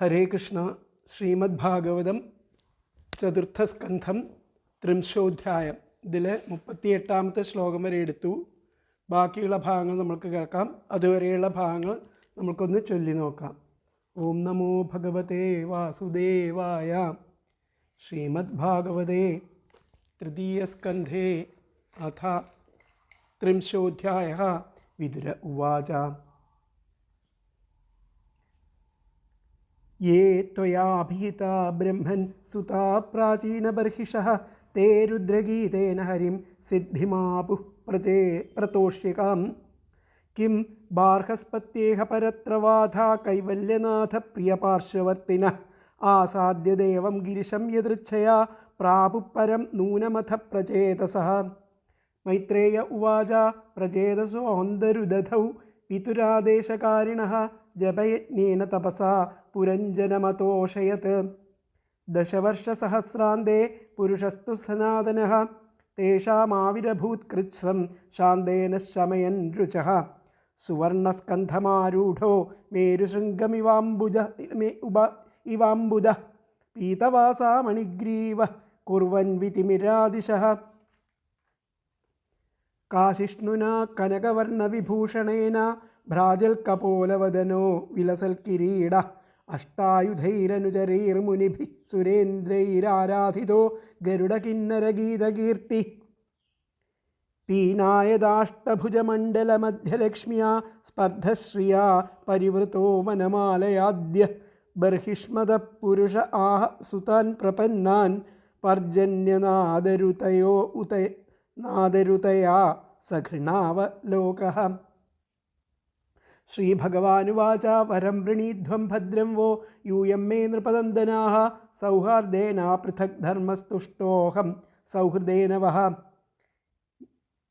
ഹരേ കൃഷ്ണ. ശ്രീമദ്ഭാഗവതം ചതുർത്ഥസ്കന്ധം ത്രിംശോധ്യായം. ഇതിൽ 38ാമത്തെ ശ്ലോകം വരെ എടുത്തു. ബാക്കിയുള്ള ഭാഗങ്ങൾ നമ്മൾക്ക് കേൾക്കാം. അതുവരെയുള്ള ഭാഗങ്ങൾ നമുക്കൊന്ന് ചൊല്ലി നോക്കാം. ഓം നമോ ഭഗവതേ വാസുദേവായ. ശ്രീമദ്ഭാഗവതേ തൃതീയസ്കന്ധേ അഥ ത്രിംശോധ്യായഃ. വിതുര ഉവാച. ये त्वयाभिहिता ब्रह्मन् सुता प्राचीनबर्हिषः ते रुद्रगीतेन हरिं सिद्धिमापुः प्रतोष्यकां. किं बार्हस्पत्येह परत्रवाधा कैवल्यनाथप्रियपार्श्ववर्तिनः आसाद्य देवं गिरिशं यदृच्छया प्रापुः परं नूनमथ प्रचेतसः. मैत्रेय उवाच. प्रचेतसोऽन्दरुदधौ पितुरादेशकारिणः जपयज्ञेन तपसा पुरञ्जनमतोषयत्. दशवर्षसहस्रान्ते पुरुषस्तु सनातनः तेषामाविरभूत्कृच्छ्रं शान्तेन शमयन् रुचः. सुवर्णस्कन्धमारूढो मेरुशृङ्गमिवाम्बुदः पीतवासा मणिग्रीवः कुर्वन् वितिमिरादिशः. काशिष्णुना कनकवर्णविभूषणेन भ्राजल्कपोलवदनो विलसल्किरीडः. अष्टायुधैरनुचरैर्मुनिभिः सुरेन्द्रैराराधितो गरुडकिन्नरगीतकीर्ति. पीनायदाष्टभुजमण्डलमध्यलक्ष्म्या स्पर्धश्रिया परिवृतो वनमालयाद्य. बर्हिष्मदः पुरुष आह सुतान् प्रपन्नान् पर्जन्यनादरुतया सघृणावलोकः. श्रीभगवानुवाच. वरं वृणीध्वं भद्रं वो यूयं मे नृपदन्दनाः सौहार्देन पृथक् धर्मस्तुष्टोऽहं सौहृदेन वः.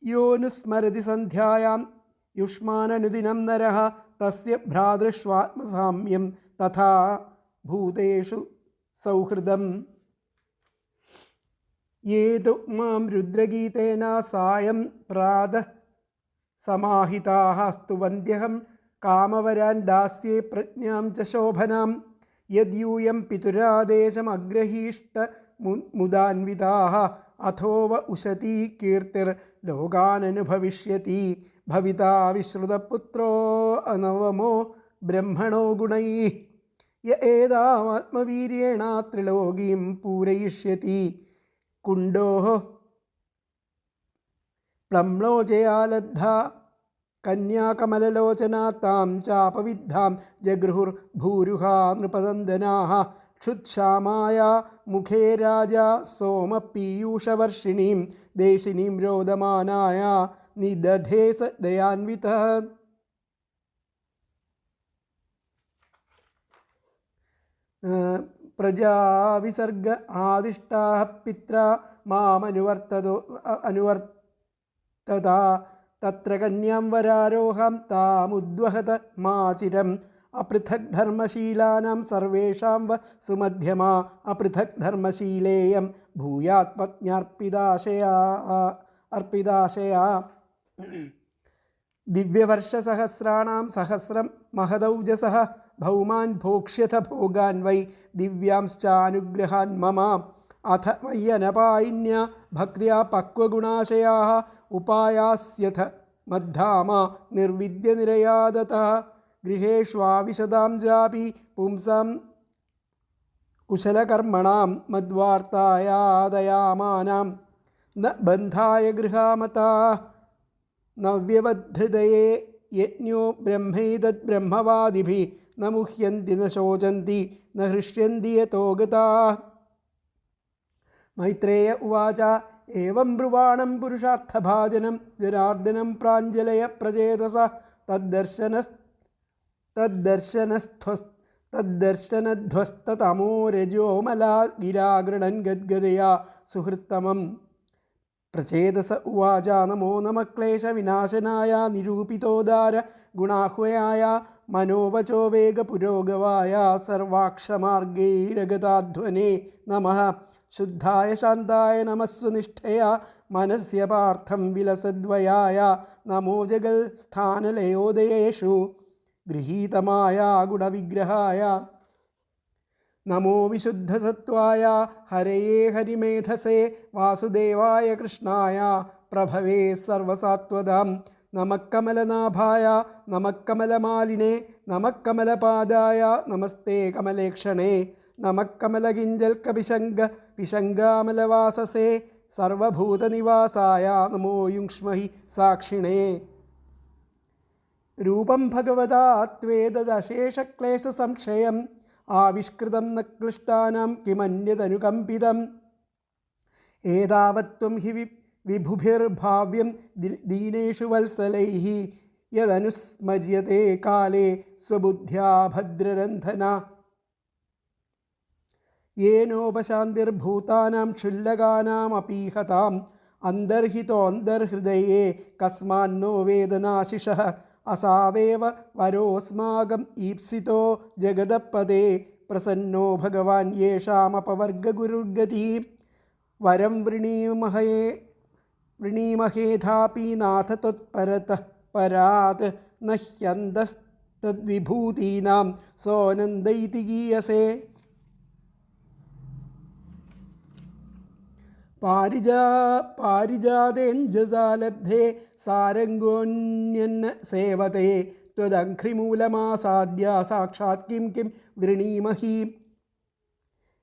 योऽनुस्मरति सन्ध्यायां युष्माननुदिनं नरः तस्य भ्रातृष्वात्मसाम्यं तथा भूतेषु सौहृदम्. ये तु मां रुद्रगीतेन सायं प्रातः समाहिताः स्तुवन्त्यहं कामवरान् दास्ये प्रज्ञां च शोभनां. यद्यूयं पितुरादेशमग्रहीष्ट मुदान्विताः अथोव उशती कीर्तिर्लोकाननुभविष्यति. भविता विश्रुतपुत्रो अनवमो ब्रह्मणो गुणैः. य एतामात्मवीर्येण त्रिलोकीं पूरयिष्यति. कुण्डोः प्लम्लोचया लब्धा कन्याकमललोचना तां चापविद्धां जगृहुर्भूरुहा नृपदन्दनाः. क्षुत्क्षामाया मुखे राजा सोमपीयूषवर्षिणीं देशिनीं रोदमानाया निदधे स दयान्वितः. प्रजाविसर्ग आदिष्टाः पित्रा मामनुवर्तता तत्र कन्यां वरारोहं तामुद्वहत माचिरम्. अपृथक् धर्मशीलानां सर्वेषां व सुमध्यमा अपृथक् धर्मशीलेयं भूयात् पत्न्यर्पिदाशया. दिव्यवर्षसहस्राणां सहस्रं महदौजसः भौमान् भोक्ष्यथ भोगान् वै दिव्यांश्चानुग्रहान् मम. अथ मय्यनपायिन्या भक्त्या पक्वगुणाशयाः उपायास्यथ मद्धामा निर्विद्य निरयादतः. गृहेष्वाविशदां जापि पुंसां कुशलकर्मणां मद्वार्तायादयामानां न बन्धाय गृहामताः. नव्यवधृतये यज्ञो ब्रह्मैतद्ब्रह्मवादिभिः न मुह्यन्ति न शोचन्ति न हृष्यन्ति यतो गताः. मैत्रेय उवाच. एवं ब्रुवाणं पुरुषार्थभाजनं जनार्दनं प्राञ्जलय प्रचेतसा. तद्दर्शनध्वस्ततमो रजोमला गिरा गृणन् गद्गदया सुहृत्तमम्. प्रचेतस उवाच. नमो नमः क्लेशविनाशनाय निरूपितोदार गुणाह्वयाय मनोवचो वेगपुरोगवाय सर्वाक्षमार्गैरगताध्वने नमः. शुद्धाय शान्ताय नमस्वनिष्ठया मनस्य पार्थं विलसद्वयाय. नमो जगल्स्थानलयोदयेषु गृहीतमाया गुणविग्रहाय നമോ വിശുദ്ധസത്വായ ഹരയേ ഹരിമേധസേ വാസുദേവായ കൃഷ്ണായ പ്രഭവേ സർവസാത്വതാം നമക്കമലനാഭായ നമക്കമലമാലിനേ നമക്കമലപാദായ നമസ്തേ കമലേക്ഷണേ നമക്കമലകിഞ്ചൽക്കപിശങ്ക പിശങ്കാമലവാസസേ സർവഭൂതനിവാസായ നമോ യുങ്ഷ്മഹി സാക്ഷിണേ. രൂപം ഭഗവതാ ത്വേതദശേഷക്ലേശസംക്ഷയം ആവിഷ്കൃതം ന ക്ലിഷ്ടാനാം കിമന്യതനുകമ്പിതം ഏതാവത്വം ഹി വിഭുഭിർഭാവ്യം ദീനേഷു വത്സലൈഃ യദനുസ്മര്യത്തെ കാലേ സ്വബുദ്ധ്യാ ഭദ്രരന്ധന യേനോപശാന്തിർഭൂതാനാം ക്ഷുല്ലകാനാമപീഹതാം അന്തർഹിതോऽന്തർഹൃദയേ കസ്മാന്നോ വേദനാശിഷഃ അസാവേവ വരോസ്മാകം ഈപ്സിതോ ജഗദപദേ പ്രസന്നോ ഭഗവാൻ യേഷാമപവർഗഗുരുർഗതി വരം വൃണീമഹേധാപി നാഥ ത്വത്പരതഃ പരാത് ന ഹ്യന്തസ്തദ്വിഭൂതീനാം സോനന്ദൈതി ഗീയസേ. പാരിജാതേഞ്ജസാലബ്ധേ സാരംഗോന്യന്ന സേവതേ ത്വദംഘ്രിമൂലമാസാദ്യ സാക്ഷാത് കിം കിം വൃണീമഹി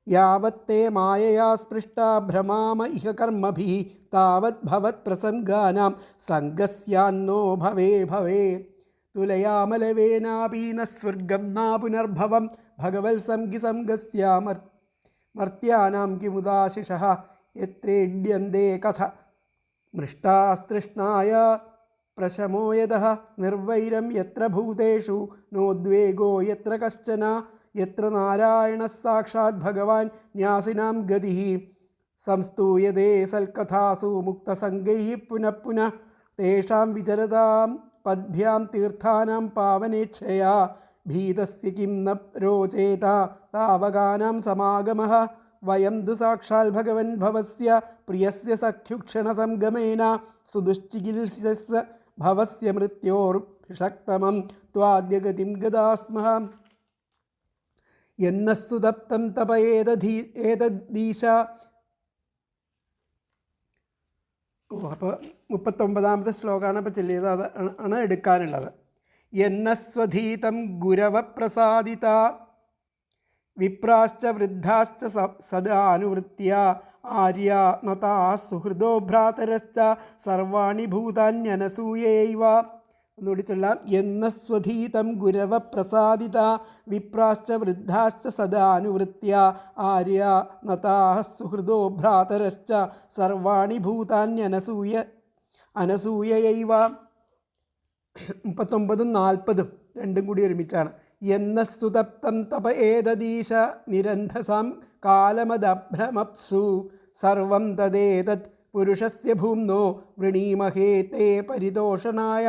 യാവത്തേ മായയാ സ്പൃഷ്ടാ ഭ്രമാമ ഇഹ കർമ്മഭിഃ താവത് ഭവത് പ്രസംഗാനാം സംഗസ്യാന്നോ ഭവേ ഭവേ തുലയാമലവേനാപി ന സ്വർഗം നാ പുനർഭവം ഭഗവത് സംഗസ്യ മർത്യാനാം കിമുദാശിഷഃ യത്രേഡ്യന്തേ കഥ മൃഷ്ടാസ്തൃഷ്ണായ പ്രശമോ യതഃ നിർവൈരം യത്ര ഭൂതേഷു നോദ്വേഗോ യത്ര കശ്ചന യത്ര നാരായണഃ സാക്ഷാത് ഭഗവാൻ ന്യാസിനാം ഗതിഃ സംസ്തൂയതേ സൽക്കഥാസു മുക്തസംഗൈഃ പുനഃ പുനഃ തേഷാം വിചരതാം പദ്ഭ്യാം തീർത്ഥാനാം പാവനേച്ഛയാ ഭീതസ്യ കിം ന രോചേത താവകാനാം സമാഗമഃ വയം ദു സാക്ഷാൽ ഭഗവൻ ഭവസ്യ പ്രിയസ്യ സഖ്യുക്ഷണസംഗമേന സുദുശ്ചികിത്സിതസ്യ ഭവസ്യ മൃത്യോർഭിഷക്തമം ത്വാദ്യഗതിം ഗതാസ്മഃ യന്നസ്സുതപ്തം തപ ഏതദീശ. അപ്പോൾ 39ാമത്തെ ശ്ലോകമാണ് അപ്പോൾ ചൊല്ലിയത്, അതാണ് എടുക്കാനുള്ളത്. യന്നസ്വധീതം ഗുരവ പ്രസാദിത വിപ്രാശ്ച വൃദ്ധാശ്ച സദാനുവൃത്യ ആര്യ നതാ സുഹൃദോ ഭ്രാതരശ്ച സർവാണി ഭൂതാന്യനസൂയൈവ. ഒന്നുകൂടി ചൊല്ലാം. യന്നസ്വധീതം ഗുരവ പ്രസാദിത വിപ്രാശ്ച വൃദ്ധാശ്ച സദാനുവൃത്യ ആര്യ നതാ സുഹൃദോ ഭ്രാതരശ്ച സർവാണി ഭൂതാന്യനസൂയൈവ. 39ഉം 40ഉം രണ്ടും കൂടി ഒരുമിച്ചാണ്. യന്നസ്തുതപ്തം തപ ഏതദീശ നിരന്ധസാം കാലമദഭ്രമപ്സു സർവം തദേതത് പുരുഷസ്യ ഭൂമ്നോ വൃണീമഹേ തേ പരിതോഷണായ.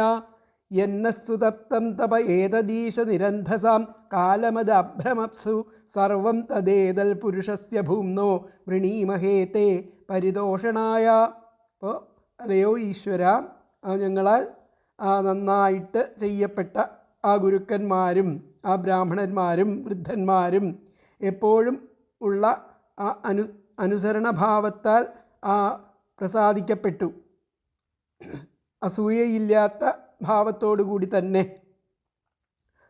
യന്നസ്തുതപ്തം തപ ഏതദീശ നിരന്ധസാം കാലമദഭ്രമപ്സു സർവം തദേതൽ പുരുഷസ്യ ഭൂമ്നോ വൃണീമഹേ തേ പരിതോഷണായ. അപ്പോൾ അല്ലയോ ഈശ്വര, ഞങ്ങളാൽ നന്നായിട്ട് ചെയ്യപ്പെട്ട ആ ഗുരുക്കന്മാരും ആ ബ്രാഹ്മണന്മാരും വൃദ്ധന്മാരും എപ്പോഴും ഉള്ള ആ അനുസരണഭാവത്താൽ പ്രസാദിക്കപ്പെട്ടു. അസൂയയില്ലാത്ത ഭാവത്തോടു കൂടി തന്നെ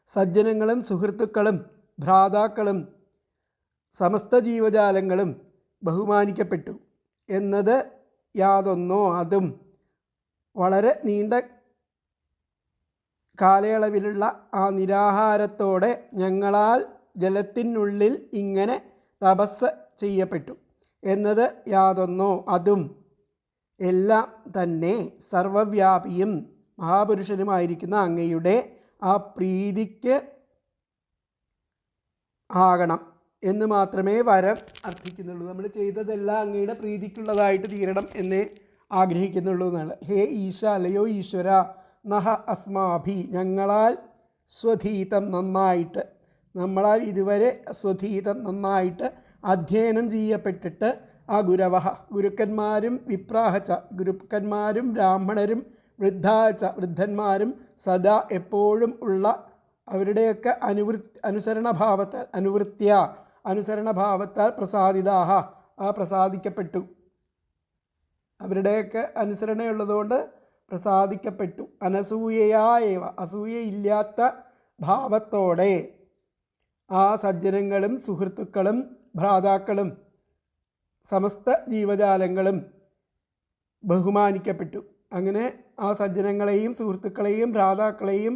സജ്ജനങ്ങളും സുഹൃത്തുക്കളും ഭ്രാതാക്കളും സമസ്ത ജീവജാലങ്ങളും ബഹുമാനിക്കപ്പെട്ടു എന്നത് യാതൊന്നോ അതും വളരെ നീണ്ട കാലയളവിലുള്ള ആ നിരാഹാരത്തോടെ ഞങ്ങളാൽ ജലത്തിനുള്ളിൽ ഇങ്ങനെ തപസ് ചെയ്യപ്പെട്ടു എന്നത് യാതൊന്നോ അതും എല്ലാം തന്നെ സർവവ്യാപിയും മഹാപുരുഷനുമായിരിക്കുന്ന അങ്ങയുടെ ആ പ്രീതിക്ക് ആകണം എന്ന് മാത്രമേ വരം അർത്ഥിക്കുന്നുള്ളൂ. നമ്മൾ ചെയ്തതെല്ലാം അങ്ങയുടെ പ്രീതിക്കുള്ളതായിട്ട് തീരണം എന്നേ ആഗ്രഹിക്കുന്നുള്ളൂ എന്നാണ്. ഹേ ഈശ, അല്ലയോ ഈശ്വര, നഹ അസ്മാഭി, ഞങ്ങളാൽ സ്വധീതം നന്നായിട്ട്, നമ്മളാൽ ഇതുവരെ സ്വധീതം നന്നായിട്ട് അധ്യയനം ചെയ്യപ്പെട്ടിട്ട് ആ ഗുരവഹ, ഗുരുക്കന്മാരും വിപ്രാഹച്ച, ഗുരുക്കന്മാരും ബ്രാഹ്മണരും വൃദ്ധാച്ച, വൃദ്ധന്മാരും സദാ എപ്പോഴും ഉള്ള അവരുടെയൊക്കെ അനുസരണഭാവത്താൽ അനുവൃത്യ അനുസരണഭാവത്താൽ പ്രസാദിതാഹ പ്രസാദിക്കപ്പെട്ടു. അവരുടെയൊക്കെ അനുസരണയുള്ളതുകൊണ്ട് പ്രസാദിക്കപ്പെട്ടു. അനസൂയയാ ഏവ അസൂയയില്ലാത്ത ഭാവത്തോടെ ആ സജ്ജനങ്ങളും സുഹൃത്തുക്കളും ഭ്രാതാക്കളും സമസ്ത ജീവജാലങ്ങളും ബഹുമാനിക്കപ്പെട്ടു. അങ്ങനെ ആ സജ്ജനങ്ങളെയും സുഹൃത്തുക്കളെയും ഭ്രാതാക്കളെയും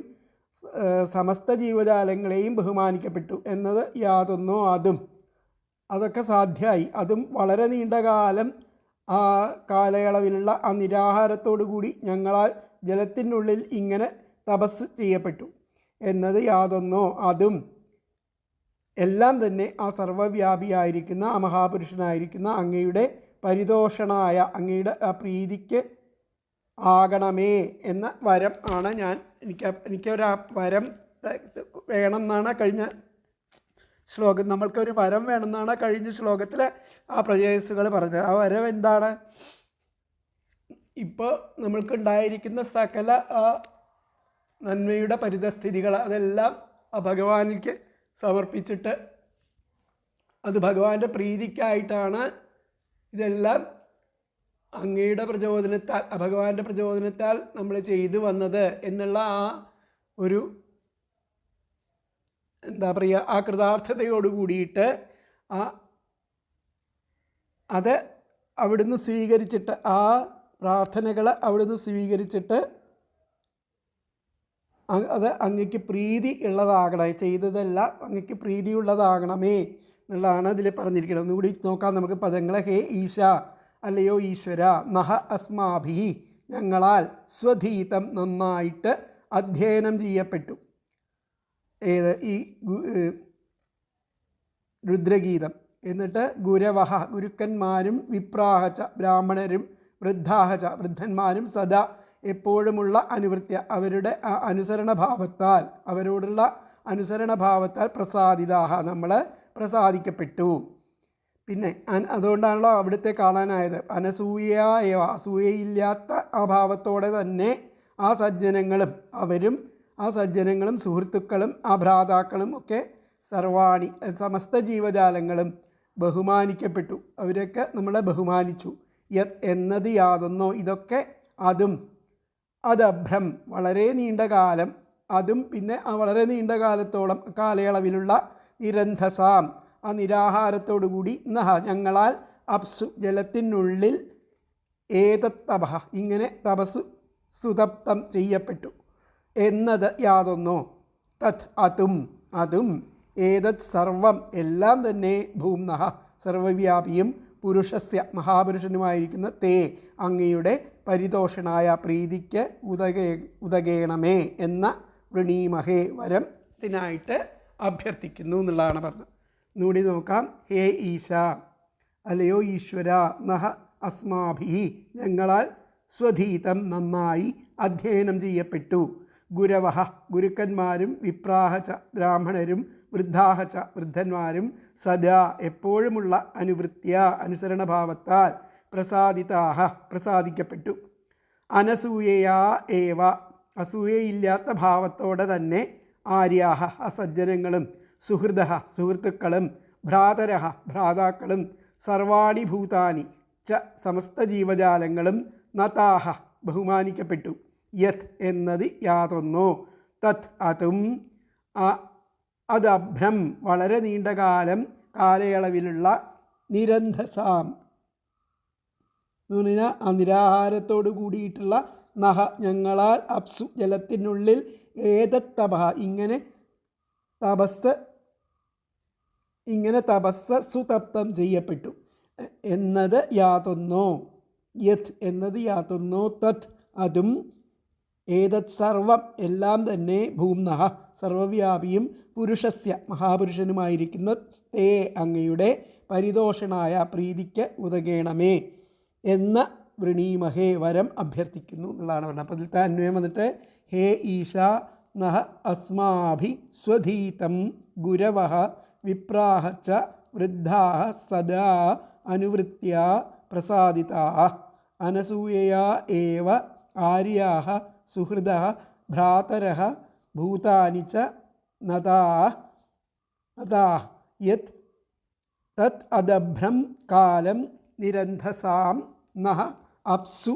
സമസ്ത ജീവജാലങ്ങളെയും ബഹുമാനിക്കപ്പെട്ടു എന്നത് യാതൊന്നോ അതും അതൊക്കെ സാധ്യമായി. അതും വളരെ നീണ്ടകാലം ആ കാലയളവിലുള്ള ആ നിരാഹാരത്തോടു കൂടി ഞങ്ങളാൽ ജലത്തിനുള്ളിൽ ഇങ്ങനെ തപസ് ചെയ്യപ്പെട്ടു എന്നത് യാതൊന്നോ അതും എല്ലാം തന്നെ ആ സർവവ്യാപിയായിരിക്കുന്ന ആ മഹാപുരുഷനായിരിക്കുന്ന അങ്ങയുടെ പരിതോഷണായ അങ്ങയുടെ ആ പ്രീതിക്ക് ആകണമേ എന്ന വരം ആണ് എനിക്കൊരു വരം വേണം എന്നാണ് കഴിഞ്ഞ ശ്ലോകം. നമ്മൾക്കൊരു വരം വേണമെന്നാണ് കഴിഞ്ഞ ശ്ലോകത്തിൽ ആ പ്രജേസുകൾ പറഞ്ഞത്. ആ വരം എന്താണ്? ഇപ്പോൾ നമ്മൾക്കുണ്ടായിരിക്കുന്ന സകല ആ നന്മയുടെ പരിതസ്ഥിതികൾ അതെല്ലാം ആ ഭഗവാനിക്ക് സമർപ്പിച്ചിട്ട് അത് ഭഗവാന്റെ പ്രീതിക്കായിട്ടാണ് ഇതെല്ലാം അങ്ങയുടെ പ്രചോദനത്താൽ ഭഗവാന്റെ പ്രചോദനത്താൽ നമ്മൾ ചെയ്തു വന്നത് എന്നുള്ള ആ ഒരു എന്താ പറയുക ആ കൃതാർത്ഥതയോട് കൂടിയിട്ട് അത് അവിടുന്ന് സ്വീകരിച്ചിട്ട് ആ പ്രാർത്ഥനകൾ അവിടുന്ന് സ്വീകരിച്ചിട്ട് അത് അങ്ങക്ക് പ്രീതി ഉള്ളതാകണേ, ചെയ്തതെല്ലാം അങ്ങക്ക് പ്രീതിയുള്ളതാകണമേ എന്നുള്ളതാണ് ഇതിൽ പറഞ്ഞിരിക്കുന്നത്. ഒന്നുകൂടി നോക്കാം നമുക്ക് പദങ്ങളെ. ഹേ ഈശ അല്ലയോ ഈശ്വര, നഹ അസ്മാഭി ഞങ്ങളാൽ സ്വധീതം നന്നായിട്ട് അധ്യയനം ചെയ്യപ്പെട്ടു. ഏത് ഈ രുദ്രഗീതം. എന്നിട്ട് ഗുരവഹ ഗുരുക്കന്മാരും വിപ്രാഹച ബ്രാഹ്മണരും വൃദ്ധാഹച വൃദ്ധന്മാരും സദാ എപ്പോഴുമുള്ള അനുവൃത്യ അവരുടെ ആ അനുസരണഭാവത്താൽ അവരോടുള്ള അനുസരണഭാവത്താൽ പ്രസാദിതാഹ നമ്മൾ പ്രസാദിക്കപ്പെട്ടു. പിന്നെ അതുകൊണ്ടാണല്ലോ അവിടുത്തെ കാണാനായത്. അനസൂയയേവ അസൂയയില്ലാത്ത ആ ഭാവത്തോടെ തന്നെ ആ സജ്ജനങ്ങളും ആ സജ്ജനങ്ങളും സുഹൃത്തുക്കളും ആ ഭ്രാതാക്കളും ഒക്കെ സർവാണി സമസ്ത ജീവജാലങ്ങളും ബഹുമാനിക്കപ്പെട്ടു. അവരൊക്കെ നമ്മളെ ബഹുമാനിച്ചു. യത് എന്നത് യാതൊന്നോ ഇതൊക്കെ അതും അതഭ്രം വളരെ നീണ്ട കാലം അതും പിന്നെ ആ വളരെ നീണ്ട കാലത്തോളം കാലയളവിലുള്ള നിരന്ധസാം ആ നിരാഹാരത്തോടുകൂടി നഹ ഞങ്ങളാൽ അപ്സു ജലത്തിനുള്ളിൽ ഏതത്തപഹ ഇങ്ങനെ തപസ് സുതപ്തം ചെയ്യപ്പെട്ടു എന്നത് യാതൊന്നോ തത് അതും ഏതത് സർവം എല്ലാം തന്നെ ഭൂംനഹ സർവവ്യാപിയും പുരുഷസ്യ മഹാപുരുഷനുമായിരിക്കുന്ന തേ അങ്ങയുടെ പരിതോഷണായ പ്രീതിക്ക് ഉദകേണമേ എന്ന വൃണീമഹേ വരത്തിനായിട്ട് അഭ്യർത്ഥിക്കുന്നു എന്നുള്ളതാണ് പറഞ്ഞത്. ഒന്നുകൂടി നോക്കാം. ഹേ ഈശ അല്ലയോ ഈശ്വര, നഹ അസ്മാഭി ഞങ്ങളാൽ സ്വധീതം നന്നായി അധ്യയനം ചെയ്യപ്പെട്ടു. ഗുരവഹ ഗുരുക്കന്മാരും വിപ്രാഹച ബ്രാഹ്മണരും വൃദ്ധാഹച വൃദ്ധന്മാരും സദാ എപ്പോഴുമുള്ള അനുവൃത്യ അനുസരണഭാവത്താൽ പ്രസാദിതാഹ പ്രസാദിക്കപ്പെട്ടു. അനസൂയയാ ഏവ അസൂയയില്ലാത്ത ഭാവത്തോടെ തന്നെ ആര്യാഹ അസജ്ജനങ്ങളും സുഹൃദഃ സുഹൃത്തുക്കളും ഭ്രാതരഹ ഭ്രാതാക്കളും സർവാണി ഭൂതാനി ച സമസ്ത ജീവജാലങ്ങളും നതാഹ ബഹുമാനിക്കപ്പെട്ടു. യത് എന്നത് യാതൊന്നോ തത് അതും അതഭ്രം വളരെ നീണ്ടകാലം കാലയളവിലുള്ള നിരന്ധസാം ആ നിരാഹാരത്തോടു കൂടിയിട്ടുള്ള നഹ ഞങ്ങളാൽ അപ്സു ജലത്തിനുള്ളിൽ ഏതത്തപഹ ഇങ്ങനെ തപസ് സുതപ്തം ചെയ്യപ്പെട്ടു എന്നത് യാതൊന്നോ. യത് എന്നത് യാതൊന്നോ തത് അതും ഏതത് സർവം എല്ലാം തന്നെ ഭൂംനഹ സർവവ്യാപിയും പുരുഷസ്യ മഹാപുരുഷനുമായിരിക്കുന്ന തേ അങ്ങയുടെ പരിതോഷണായ പ്രീതിക്ക് ഉദകേണമേ എന്ന വൃണീമഹേ വരം അഭ്യർത്ഥിക്കുന്നു എന്നുള്ളതാണ് പറഞ്ഞത്. അപ്പോൾ ഇതിലത്തെ അന്വയം വന്നിട്ട് ഹേ ഈശ നഹ അസ്മാഭി സ്വധീതം ഗുരവഃ വിപ്രാഹ വൃദ്ധാഃ സദാ അനുവൃത്യ പ്രസാദിതാഃ അനസൂയയാ ഏവ ആര്യാഃ സുഹൃദഃ ഭ്രാതരഃ ഭൂതാനി ച നതാഃ യത് തത് അദഭ്രം കാലം നിരന്ധസാം നഹ അപ്സു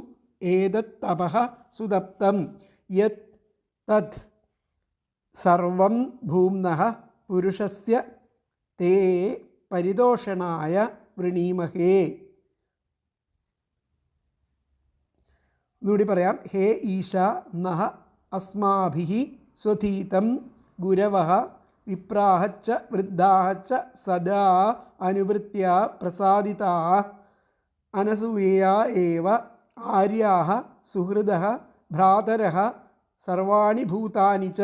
ഏതത് തപഃ സുതപ്തം യത് തത് സർവം ഭൂമ്നഃ പുരുഷസ്യ തേ പരിതോഷണായ വൃണീമഹേ. ഒന്നുകൂടി പറയാം. ഹേ ഈശ നഹ അസ്മാഭിः സ്വധീതം ഗുരവഃ വിപ്രാഹച്ച വൃദ്ധാഹച്ച സദാ അനുവൃത്യ പ്രസാദിതാഃ അനസൂയയാ ഏവ ആര്യാഃ സുഹൃദഃ ഭ്രാതരഃ സർവാണി ഭൂതാനി ച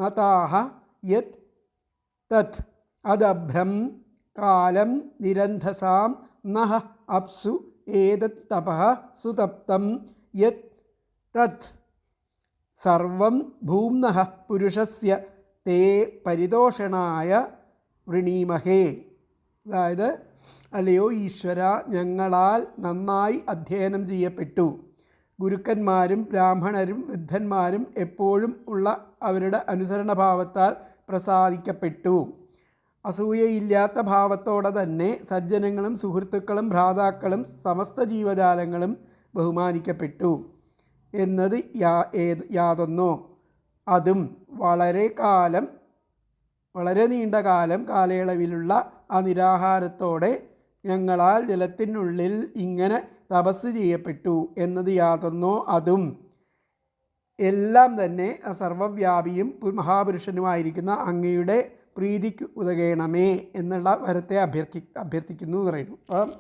നതാഃ യത് തത് അദഭ്രം കാലം നിരന്ധസാം നഹ അപ്സു ഏതത് തപഃ സുതപ്തം യത് തത് സർവം ഭൂമ്നഃ പുരുഷസ്യ തേ പരിതോഷണായ വൃണീമഹേ. അതായത്, അല്ലയോ ഈശ്വര, ഞങ്ങളാൽ നന്നായി അധ്യയനം ചെയ്യപ്പെട്ടു. ഗുരുക്കന്മാരും ബ്രാഹ്മണരും വൃദ്ധന്മാരും എപ്പോഴും ഉള്ള അവരുടെ അനുസരണഭാവത്താൽ പ്രസാദിക്കപ്പെട്ടു. അസൂയയില്ലാത്ത ഭാവത്തോടെ തന്നെ സജ്ജനങ്ങളും സുഹൃത്തുക്കളും ഭ്രാതാക്കളും സമസ്ത ജീവജാലങ്ങളും ബഹുമാനിക്കപ്പെട്ടു എന്നത് യാതൊന്നോ അതും വളരെ നീണ്ട കാലയളവിലുള്ള ആ നിരാഹാരത്തോടെ ഞങ്ങളാൽ ജലത്തിനുള്ളിൽ ഇങ്ങനെ തപസ് ചെയ്യപ്പെട്ടു എന്നത് യാതൊന്നോ അതും എല്ലാം തന്നെ സർവവ്യാപിയും മഹാപുരുഷനുമായിരിക്കുന്ന അങ്ങയുടെ പ്രീതിക്ക് ഉതകണമേ എന്നുള്ള വരത്തെ അഭ്യർത്ഥിക്കുന്നു എന്ന് പറയുന്നു. അപ്പം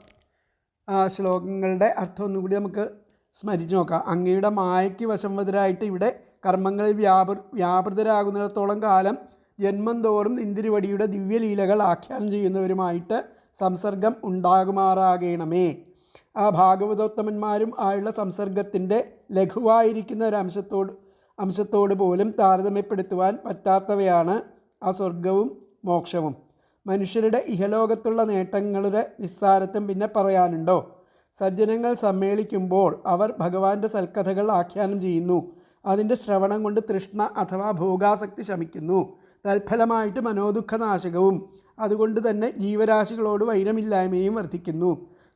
ആ ശ്ലോകങ്ങളുടെ അർത്ഥം ഒന്നുകൂടി നമുക്ക് സ്മരിച്ചു നോക്കാം. അങ്ങയുടെ മായയ്ക്ക് വശംവതരായിട്ട് ഇവിടെ കർമ്മങ്ങളിൽ വ്യാപൃതരാകുന്നിടത്തോളം കാലം ജന്മം തോറും ഇന്ദിരുവടിയുടെ ദിവ്യലീലകൾ ആഖ്യാനം ചെയ്യുന്നവരുമായിട്ട് സംസർഗം ഉണ്ടാകുമാറാകണമേ. ആ ഭാഗവതോത്തമന്മാരും ആയുള്ള സംസർഗത്തിൻ്റെ ലഘുവായിരിക്കുന്ന ഒരു അംശത്തോട് പോലും താരതമ്യപ്പെടുത്തുവാൻ പറ്റാത്തവയാണ് ആ സ്വർഗവും മോക്ഷവും. മനുഷ്യരുടെ ഇഹലോകത്തുള്ള നേട്ടങ്ങളുടെ നിസ്സാരത്വം പിന്നെ പറയാനുണ്ടോ? സജ്ജനങ്ങൾ സമ്മേളിക്കുമ്പോൾ അവർ ഭഗവാന്റെ സൽക്കഥകൾ ആഖ്യാനം ചെയ്യുന്നു. അതിൻ്റെ ശ്രവണം കൊണ്ട് തൃഷ്ണ അഥവാ ഭോഗാസക്തി ശമിക്കുന്നു. തൽഫലമായിട്ട് മനോദുഃഖനാശകവും അതുകൊണ്ട് തന്നെ ജീവരാശികളോട് വൈരമില്ലായ്മയും വർദ്ധിക്കുന്നു.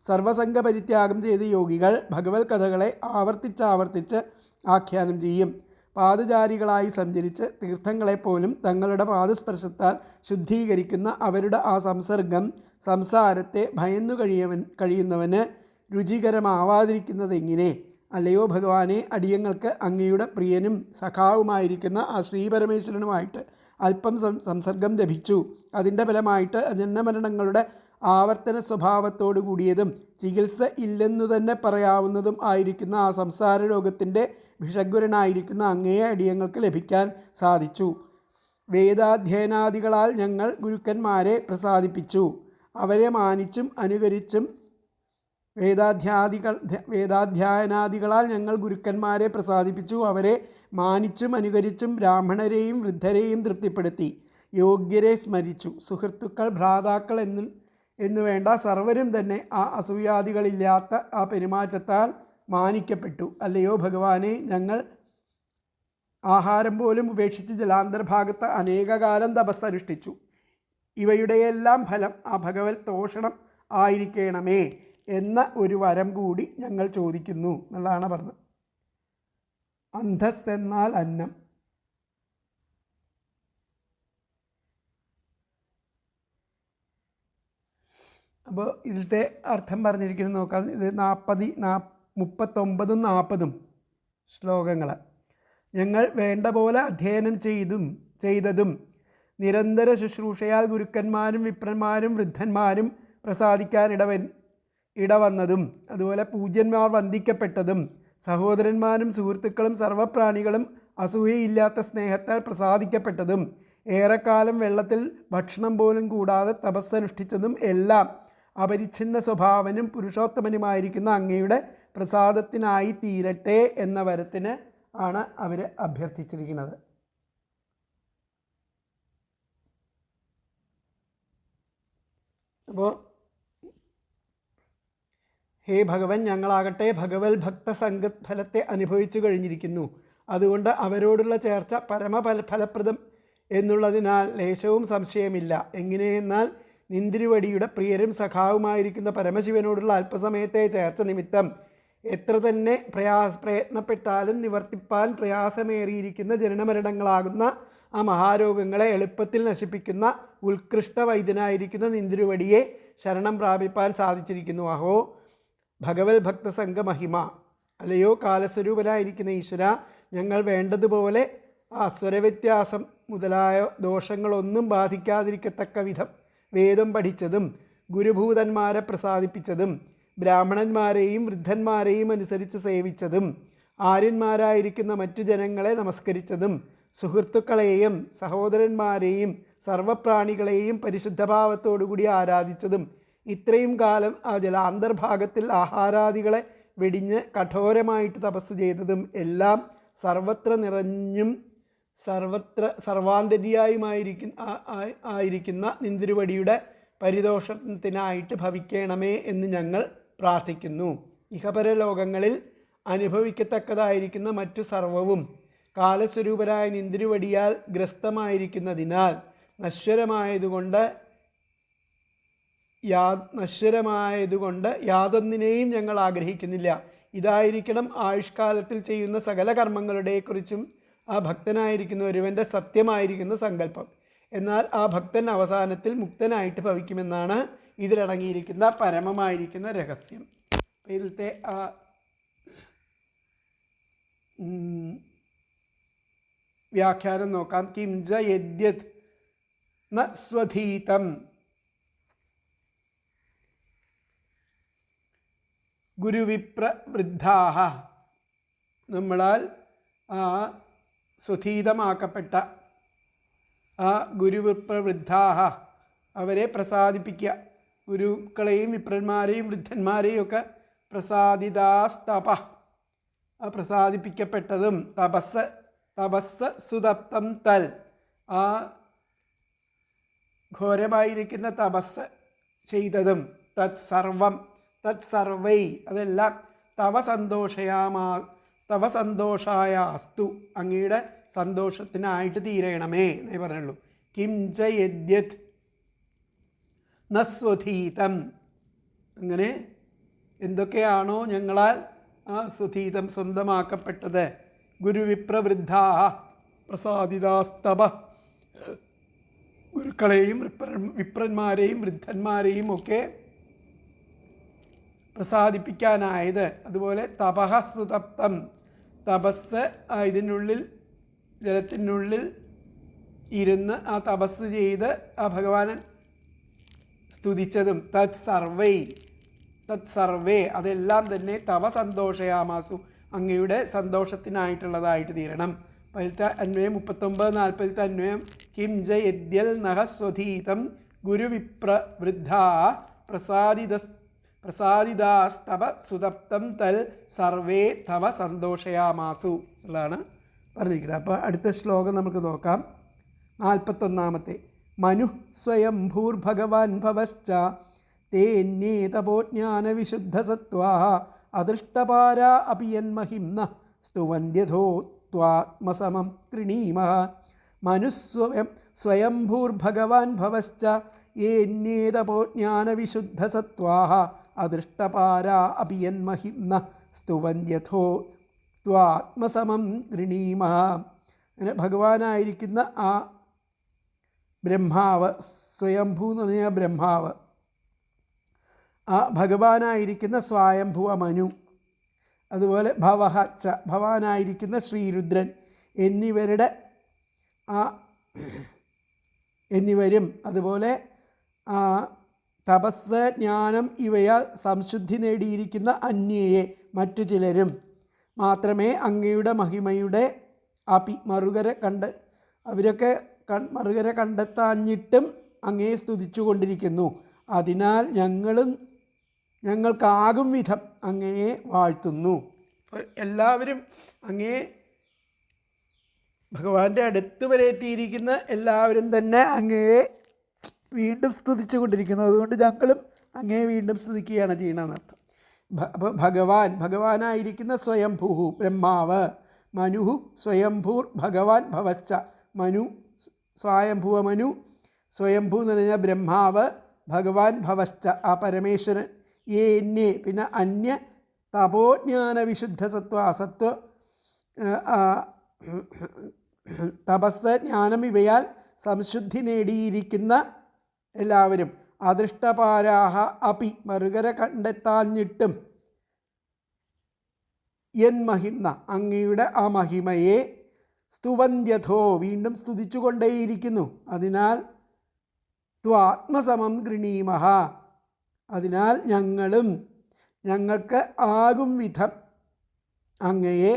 സർവസംഗ പരിത്യാഗം ചെയ്ത യോഗികൾ ഭഗവത് കഥകളെ ആവർത്തിച്ച് ആഖ്യാനം ചെയ്യും. പാദചാരികളായി സഞ്ചരിച്ച് തീർത്ഥങ്ങളെപ്പോലും തങ്ങളുടെ പാദസ്പർശത്താൽ ശുദ്ധീകരിക്കുന്ന അവരുടെ ആ സംസർഗം സംസാരത്തെ ഭയന്നു കഴിയുന്നവന് രുചികരമാവാതിരിക്കുന്നതെങ്ങനെ? അല്ലയോ ഭഗവാനെ, അടിയങ്ങൾക്ക് അങ്ങയുടെ പ്രിയനും സഖാവുമായിരിക്കുന്ന ആ ശ്രീപരമേശ്വരനുമായിട്ട് അല്പം സംസർഗം ലഭിച്ചു. അതിൻ്റെ ഫലമായിട്ട് ജന്മമരണങ്ങളുടെ ആവർത്തന സ്വഭാവത്തോടു കൂടിയതും ചികിത്സ ഇല്ലെന്നു തന്നെ പറയാവുന്നതും ആയിരിക്കുന്ന ആ സംസാര രോഗത്തിൻ്റെ ഭിഷഗ്വരനായിരിക്കുന്ന അങ്ങയെ അടിയങ്ങൾക്ക് ലഭിക്കാൻ സാധിച്ചു. വേദാധ്യയനാദികളാൽ ഞങ്ങൾ ഗുരുക്കന്മാരെ പ്രസാദിപ്പിച്ചു. അവരെ മാനിച്ചും അനുകരിച്ചും വേദാധ്യയനാദികളാൽ ഞങ്ങൾ ഗുരുക്കന്മാരെ പ്രസാദിപ്പിച്ചു. അവരെ മാനിച്ചും അനുകരിച്ചും ബ്രാഹ്മണരെയും വൃദ്ധരെയും തൃപ്തിപ്പെടുത്തി. യോഗ്യരെ സ്മരിച്ചു. സുഹൃത്തുക്കൾ, ഭ്രാതാക്കൾ എന്നു വേണ്ട സർവരും തന്നെ ആ അസൂയാദികളില്ലാത്ത ആ പെരുമാറ്റത്താൽ മാനിക്കപ്പെട്ടു. അല്ലയോ ഭഗവാനെ, ഞങ്ങൾ ആഹാരം പോലും ഉപേക്ഷിച്ച് ജലാന്തർഭാഗത്ത് അനേകകാലം തപസ്സനുഷ്ഠിച്ചു. ഇവയുടെയെല്ലാം ഫലം ആ ഭഗവത് തോഷണം ആയിരിക്കണമേ എന്ന ഒരു വരം കൂടി ഞങ്ങൾ ചോദിക്കുന്നു എന്നുള്ളതാണ് പറഞ്ഞത്. അന്ധസ് എന്നാൽ അന്നം. അപ്പോൾ ഇതിലത്തെ അർത്ഥം പറഞ്ഞിരിക്കുന്നത് നോക്കാം. ഇത് 39ഉം 40ഉം ശ്ലോകങ്ങൾ. ഞങ്ങൾ വേണ്ട പോലെ അധ്യയനം ചെയ്തതും നിരന്തര ശുശ്രൂഷയാൽ ഗുരുക്കന്മാരും വിപ്രന്മാരും വൃദ്ധന്മാരും പ്രസാദിക്കാൻ ഇടവന്നതും അതുപോലെ പൂജ്യന്മാർ വന്ദിക്കപ്പെട്ടതും സഹോദരന്മാരും സുഹൃത്തുക്കളും സർവപ്രാണികളും അസൂയയില്ലാത്ത സ്നേഹത്താൽ പ്രസാദിക്കപ്പെട്ടതും ഏറെക്കാലം വെള്ളത്തിൽ ഭക്ഷണം പോലും കൂടാതെ തപസ്സനുഷ്ഠിച്ചതും എല്ലാം അപരിച്ഛിന്ന സ്വഭാവനും പുരുഷോത്തമനുമായിരിക്കുന്ന അങ്ങയുടെ പ്രസാദത്തിനായി തീരട്ടെ എന്ന വരത്തിന് ആണ് അവർ അഭ്യർത്ഥിച്ചിരിക്കുന്നത്. അപ്പോൾ ഹേ ഭഗവൻ, ഞങ്ങളാകട്ടെ ഭഗവത് ഭക്തസംഗത് ഫലത്തെ അനുഭവിച്ചു കഴിഞ്ഞിരിക്കുന്നു. അതുകൊണ്ട് അവരോടുള്ള ചേർച്ച ഫലപ്രദം എന്നുള്ളതിനാൽ ലേശവും സംശയമില്ല. എങ്ങനെയെന്നാൽ നിന്തിരുവടിയുടെ പ്രിയരും സഖാവുമായിരിക്കുന്ന പരമശിവനോടുള്ള അല്പസമയത്തെ ചേർച്ച നിമിത്തം എത്ര തന്നെ പ്രയത്നപ്പെട്ടാലും നിവർത്തിപ്പാൻ പ്രയാസമേറിയിരിക്കുന്ന ജനനമരണങ്ങളാകുന്ന ആ മഹാരോഗങ്ങളെ എളുപ്പത്തിൽ നശിപ്പിക്കുന്ന ഉത്കൃഷ്ട വൈദ്യനായിരിക്കുന്ന നിന്തിരുവടിയെ ശരണം പ്രാപിപ്പാൻ സാധിച്ചിരിക്കുന്നു. അഹോ ഭഗവത് ഭക്തസംഘ മഹിമ. അല്ലയോ കാലസ്വരൂപനായിരിക്കുന്ന ഈശ്വര, ഞങ്ങൾ വേണ്ടതുപോലെ ആ സ്വരവ്യത്യാസം മുതലായ ദോഷങ്ങളൊന്നും ബാധിക്കാതിരിക്കത്തക്ക വിധം വേദം പഠിച്ചതും ഗുരുഭൂതന്മാരെ പ്രസാദിപ്പിച്ചതും ബ്രാഹ്മണന്മാരെയും വൃദ്ധന്മാരെയും അനുസരിച്ച് സേവിച്ചതും ആര്യന്മാരായിരിക്കുന്ന മറ്റു ജനങ്ങളെ നമസ്കരിച്ചതും സുഹൃത്തുക്കളെയും സഹോദരന്മാരെയും സർവപ്രാണികളെയും പരിശുദ്ധഭാവത്തോടുകൂടി ആരാധിച്ചതും ഇത്രയും കാലം ആ ജലാന്തർഭാഗത്തിൽ ആഹാരാദികളെ വെടിഞ്ഞ് കഠോരമായിട്ട് തപസ് ചെയ്തതും എല്ലാം സർവത്ര നിറഞ്ഞും സർവാന്തര്യായുമായിരിക്കുന്ന നിന്തിരുവടിയുടെ പരിതോഷത്തിനായിട്ട് ഭവിക്കണമേ എന്ന് ഞങ്ങൾ പ്രാർത്ഥിക്കുന്നു. ഇഹപരലോകങ്ങളിൽ അനുഭവിക്കത്തക്കതായിരിക്കുന്ന മറ്റു സർവവും കാലസ്വരൂപരായ നിന്തിരുവടിയാൽ ഗ്രസ്തമായിരിക്കുന്നതിനാൽ നശ്വരമായതുകൊണ്ട് യാതൊന്നിനെയും ഞങ്ങൾ ആഗ്രഹിക്കുന്നില്ല. ഇതായിരിക്കണം ആയുഷ്കാലത്തിൽ ചെയ്യുന്ന സകല കർമ്മങ്ങളുടെക്കുറിച്ചും ആ ഭക്തനായിരിക്കുന്ന ഒരുവൻ്റെ സത്യമായിരിക്കുന്ന സങ്കല്പം. എന്നാൽ ആ ഭക്തൻ അവസാനത്തിൽ മുക്തനായിട്ട് ഭവിക്കുമെന്നാണ് ഇതിലടങ്ങിയിരിക്കുന്ന പരമമായിരിക്കുന്ന രഹസ്യം. ഇതിലത്തെ ആ വ്യാഖ്യാനം നോക്കാം. കിംജ യദ്യത് ന സ്വധീതം ഗുരുവിപ്രവൃദ്ധാഹ. നമ്മളാൽ ആ സ്വധീതമാക്കപ്പെട്ട ആ ഗുരുവിപ്രവൃദ്ധാഹ അവരെ പ്രസാദിപ്പിക്കുക. ഗുരുക്കളെയും വിപ്രന്മാരെയും വൃദ്ധന്മാരെയും ഒക്കെ പ്രസാദിതാസ്തപ, ആ പ്രസാദിപ്പിക്കപ്പെട്ടതും തപസ് സുതപ്തം തൽ, ആ ഘോരമായിരിക്കുന്ന തപസ് ചെയ്തതും തത് സർവൈ അതെല്ലാം തവ സന്തോഷായാസ്തു അങ്ങയുടെ സന്തോഷത്തിനായിട്ട് തീരണമേ എന്നേ പറഞ്ഞുള്ളൂ. കിംച യദ്യത് നസ്വധീതം, അങ്ങനെ എന്തൊക്കെയാണോ ഞങ്ങളാൽ ആ സ്വധീതം സ്വന്തമാക്കപ്പെട്ടത്, ഗുരുവിപ്രവൃദ്ധാ പ്രസാദിതാസ്തവ, ഗുരുക്കളെയും വിപ്രന്മാരെയും വൃദ്ധന്മാരെയും ഒക്കെ പ്രസാദിപ്പിക്കാനായത്. അതുപോലെ തപഃ സുതപ്തം, തപസ് ഇതിനുള്ളിൽ ജലത്തിനുള്ളിൽ ഇരുന്ന് ആ തപസ് ചെയ്ത് ആ ഭഗവാനെ സ്തുതിച്ചതും തത് സർവേ അതെല്ലാം തന്നെ തവ സന്തോഷയാമാസു അങ്ങയുടെ സന്തോഷത്തിനായിട്ടുള്ളതായിട്ട് തീരണം. അതിലത്തെ അന്വയം 39-40 അന്വയം കിംജ യദ്യൽ നഹ സ്വധീതം ഗുരുവിപ്രവൃദ്ധാ പ്രസാദിതാസ്തവ സുതപ്തം തൽ സർവേ തവ സന്തോഷയാമാസു ഉള്ളതാണ് പറഞ്ഞിരിക്കുന്നത്. അപ്പോൾ അടുത്ത ശ്ലോകം നമുക്ക് നോക്കാം. 41 മനു സ്വയം ഭൂർഭഗവാൻ ഭവശ്ച തേന്യേ തപോജ്ഞാനവിശുദ്ധസത്വാ അദൃഷ്ടപാരാ അപിയന്മഹിംന സ്തുവന്യഥോ ത്വാത്മസമം കൃണീമഃ. മനുസ്വയംഭൂർഭഗവാൻ ഭവശ്ച യേന്യേ തപോജ്ഞാനവിശുദ്ധസത്വാ അദൃഷ്ടപാരാ അപിയന്മഹിംന സ്തുവന്യഥോ ത്വാത്മസമം കൃണീമഃ. അങ്ങനെ ഭഗവാനായിരിക്കുന്ന ആ ബ്രഹ്മാവ്, സ്വയംഭൂ എന്ന് പറഞ്ഞാൽ ബ്രഹ്മാവ്, ആ ഭഗവാനായിരിക്കുന്ന സ്വായംഭുവ മനു, അതുപോലെ ഭവഹച്ച ഭവാനായിരിക്കുന്ന ശ്രീരുദ്രൻ എന്നിവരും അതുപോലെ തപസ് ജ്ഞാനം ഇവയാൽ സംശുദ്ധി നേടിയിരിക്കുന്ന അന്യയെ മറ്റു ചിലരും മാത്രമേ അങ്ങയുടെ മഹിമയുടെ അവരൊക്കെ മറുകര കണ്ടെത്താഞ്ഞിട്ടും അങ്ങയെ സ്തുതിച്ചു കൊണ്ടിരിക്കുന്നു. അതിനാൽ ഞങ്ങൾക്കാകും വിധം അങ്ങയെ വാഴ്ത്തുന്നു. എല്ലാവരും അങ്ങയെ ഭഗവാന്റെ അടുത്ത് വരെ എത്തിയിരിക്കുന്ന എല്ലാവരും തന്നെ അങ്ങയെ വീണ്ടും സ്തുതിച്ചു കൊണ്ടിരിക്കുന്നു. അതുകൊണ്ട് ഞങ്ങളും അങ്ങയെ വീണ്ടും സ്തുതിക്കുകയാണ് ചെയ്യണമെന്നർത്ഥം. അപ്പോൾ ഭഗവാനായിരിക്കുന്ന സ്വയംഭൂ ബ്രഹ്മാവ്, മനുഹു സ്വയംഭൂർ ഭഗവാൻ ഭവശ്ച മനു, സ്വയംഭൂ എന്ന് പറഞ്ഞാൽ ബ്രഹ്മാവ്, ഭഗവാൻ ഭവശ്ച ആ പരമേശ്വരൻ, ഏന്യേ പിന്നെ അന്യ തപോജ്ഞാന വിശുദ്ധ സത്വ സത്വ തപസ് ജ്ഞാനം ഇവയാൽ സംശുദ്ധി നേടിയിരിക്കുന്ന എല്ലാവരും അദൃഷ്ടപാരാഹ അപി മറുകര കണ്ടെത്താഞ്ഞിട്ടും എൻ മഹിമ അങ്ങയുടെ ആ മഹിമയെ സ്തുവന്ത്യഥോ വീണ്ടും സ്തുതിച്ചുകൊണ്ടേയിരിക്കുന്നു. അതിനാൽ ത്വാത്മസമം ഗൃണീമഹ അതിനാൽ ഞങ്ങളും ഞങ്ങൾക്ക് ആകും വിധം അങ്ങയെ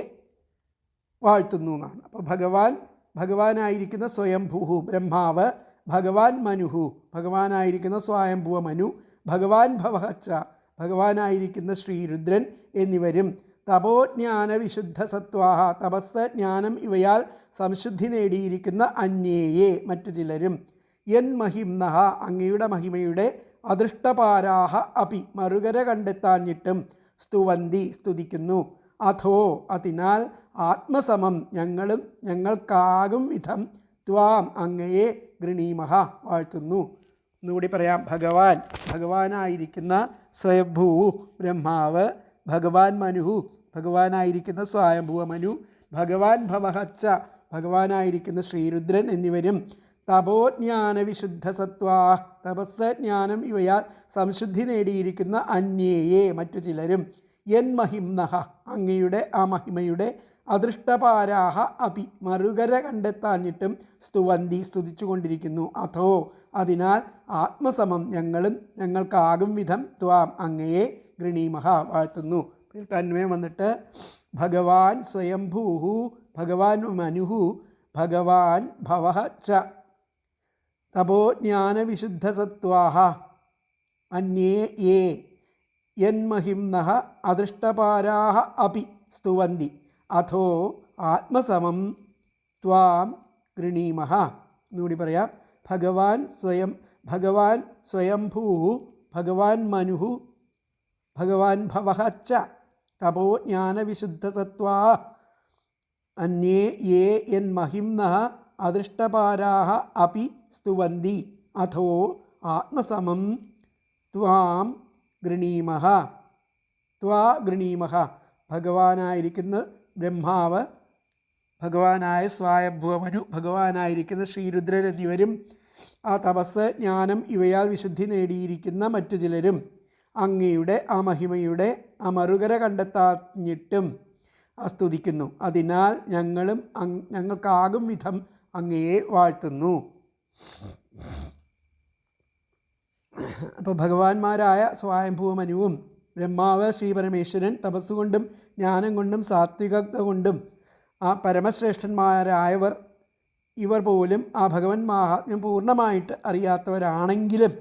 വാഴ്ത്തുന്നു എന്നാണ്. അപ്പോൾ ഭഗവാനായിരിക്കുന്ന സ്വയംഭൂഹു ബ്രഹ്മാവ്, ഭഗവാൻ മനുഹു ഭഗവാനായിരിക്കുന്ന സ്വയംഭുവ മനു, ഭഗവാൻ ഭവഹച്ച ഭഗവാനായിരിക്കുന്ന ശ്രീരുദ്രൻ എന്നിവരും തപോജ്ഞാന വിശുദ്ധ സത്വാഹ തപസ് ജ്ഞാനം ഇവയാൽ സംശുദ്ധി നേടിയിരിക്കുന്ന അന്യേയെ മറ്റു ചിലരും എൻ മഹിംനഹ അങ്ങയുടെ മഹിമയുടെ അദൃഷ്ടപാരാഹ അപി മറുകര കണ്ടെത്താഞ്ഞിട്ടും സ്തുവന്തി സ്തുതിക്കുന്നു. അഥോ അതിനാൽ ആത്മസമം ഞങ്ങളും ഞങ്ങൾക്കാകും വിധം ത്വാം അങ്ങയെ ഗൃണീമഹ വാഴ്ത്തുന്നു. എന്നുകൂടി പറയാം. ഭഗവാനായിരിക്കുന്ന സ്വയംഭൂ ബ്രഹ്മാവ്, ഭഗവാൻ മനുഹു ഭഗവാനായിരിക്കുന്ന സ്വയംഭുവ മനു, ഭഗവാൻ ഭവഹച്ച ഭഗവാനായിരിക്കുന്ന ശ്രീരുദ്രൻ എന്നിവരും തപോജ്ഞാന വിശുദ്ധ സത്വാ തപസ് ജ്ഞാനം ഇവയാൽ സംശുദ്ധി നേടിയിരിക്കുന്ന അന്യേയെ മറ്റു ചിലരും എൻ മഹിംനഹ അങ്ങയുടെ ആ മഹിമയുടെ അദൃഷ്ടപാരാഹ അപി മറുകര കണ്ടെത്താഞ്ഞിട്ടും സ്തുവന്തി സ്തുതിച്ചുകൊണ്ടിരിക്കുന്നു. അഥോ അതിനാൽ ആത്മസമം ഞങ്ങളും ഞങ്ങൾക്കാകും വിധം ത്വാം അങ്ങയെ ഗൃണീമഹ വാഴ്ത്തുന്നു. അന്വയം വന്നിട്ട് ഭഗവാൻ സ്വയംഭൂഹു ഭഗവാൻ മനുഹു ഭഗവാൻ ഭവഃ ച തപോജ്ഞാന വിശുദ്ധ സത്വാഹ അന്യേ യേ യന്മഹിംനഃ അദൃഷ്ടപാരാഹ അപി സ്തുവന്തി അഥോ ആത്മസമം ത്വാം ഗൃണീമഹ. എന്നുകൂടി പറയാം. ഭഗവാൻ സ്വയംഭൂഹു ഭഗവാൻ മനുഹു ഭഗവാൻ ഭവഃ ച തപോജ്ഞാന വിശുദ്ധ സത്വാ അന്യേ യേ യന്മഹിംനഃ അദൃഷ്ടപാരാഹ അപി സ്തുവന്തി അഥോ ആത്മസമം ത്വാം ഗൃണീമഹ. ഗൃണീമഹ ഭഗവാനായിരിക്കുന്ന ബ്രഹ്മാവ്, ഭഗവാനായ സ്വയംഭുവമനു, ഭഗവാനായിരിക്കുന്ന ശ്രീരുദ്രൻ എന്നിവരും ആ തപസ് ജ്ഞാനം ഇവയാൽ വിശുദ്ധി നേടിയിരിക്കുന്ന മറ്റു ചിലരും അങ്ങയുടെ ആ മഹിമയുടെ ആ മറുകര കണ്ടെത്താഞ്ഞിട്ടും സ്തുതിക്കുന്നു. അതിനാൽ ഞങ്ങളും ഞങ്ങൾക്കാകും വിധം അങ്ങയെ വാഴ്ത്തുന്നു. അപ്പോൾ ഭഗവാന്മാരായ സ്വയംഭൂമനുവും ബ്രഹ്മാവ് ശ്രീപരമേശ്വരൻ തപസ്സുകൊണ്ടും ജ്ഞാനം കൊണ്ടും സാത്വികത കൊണ്ടും ആ പരമശ്രേഷ്ഠന്മാരായവർ ഇവർ പോലും ആ ഭഗവൻ മാഹാത്മ്യം പൂർണ്ണമായിട്ട് അറിയാത്തവരാണെങ്കിലും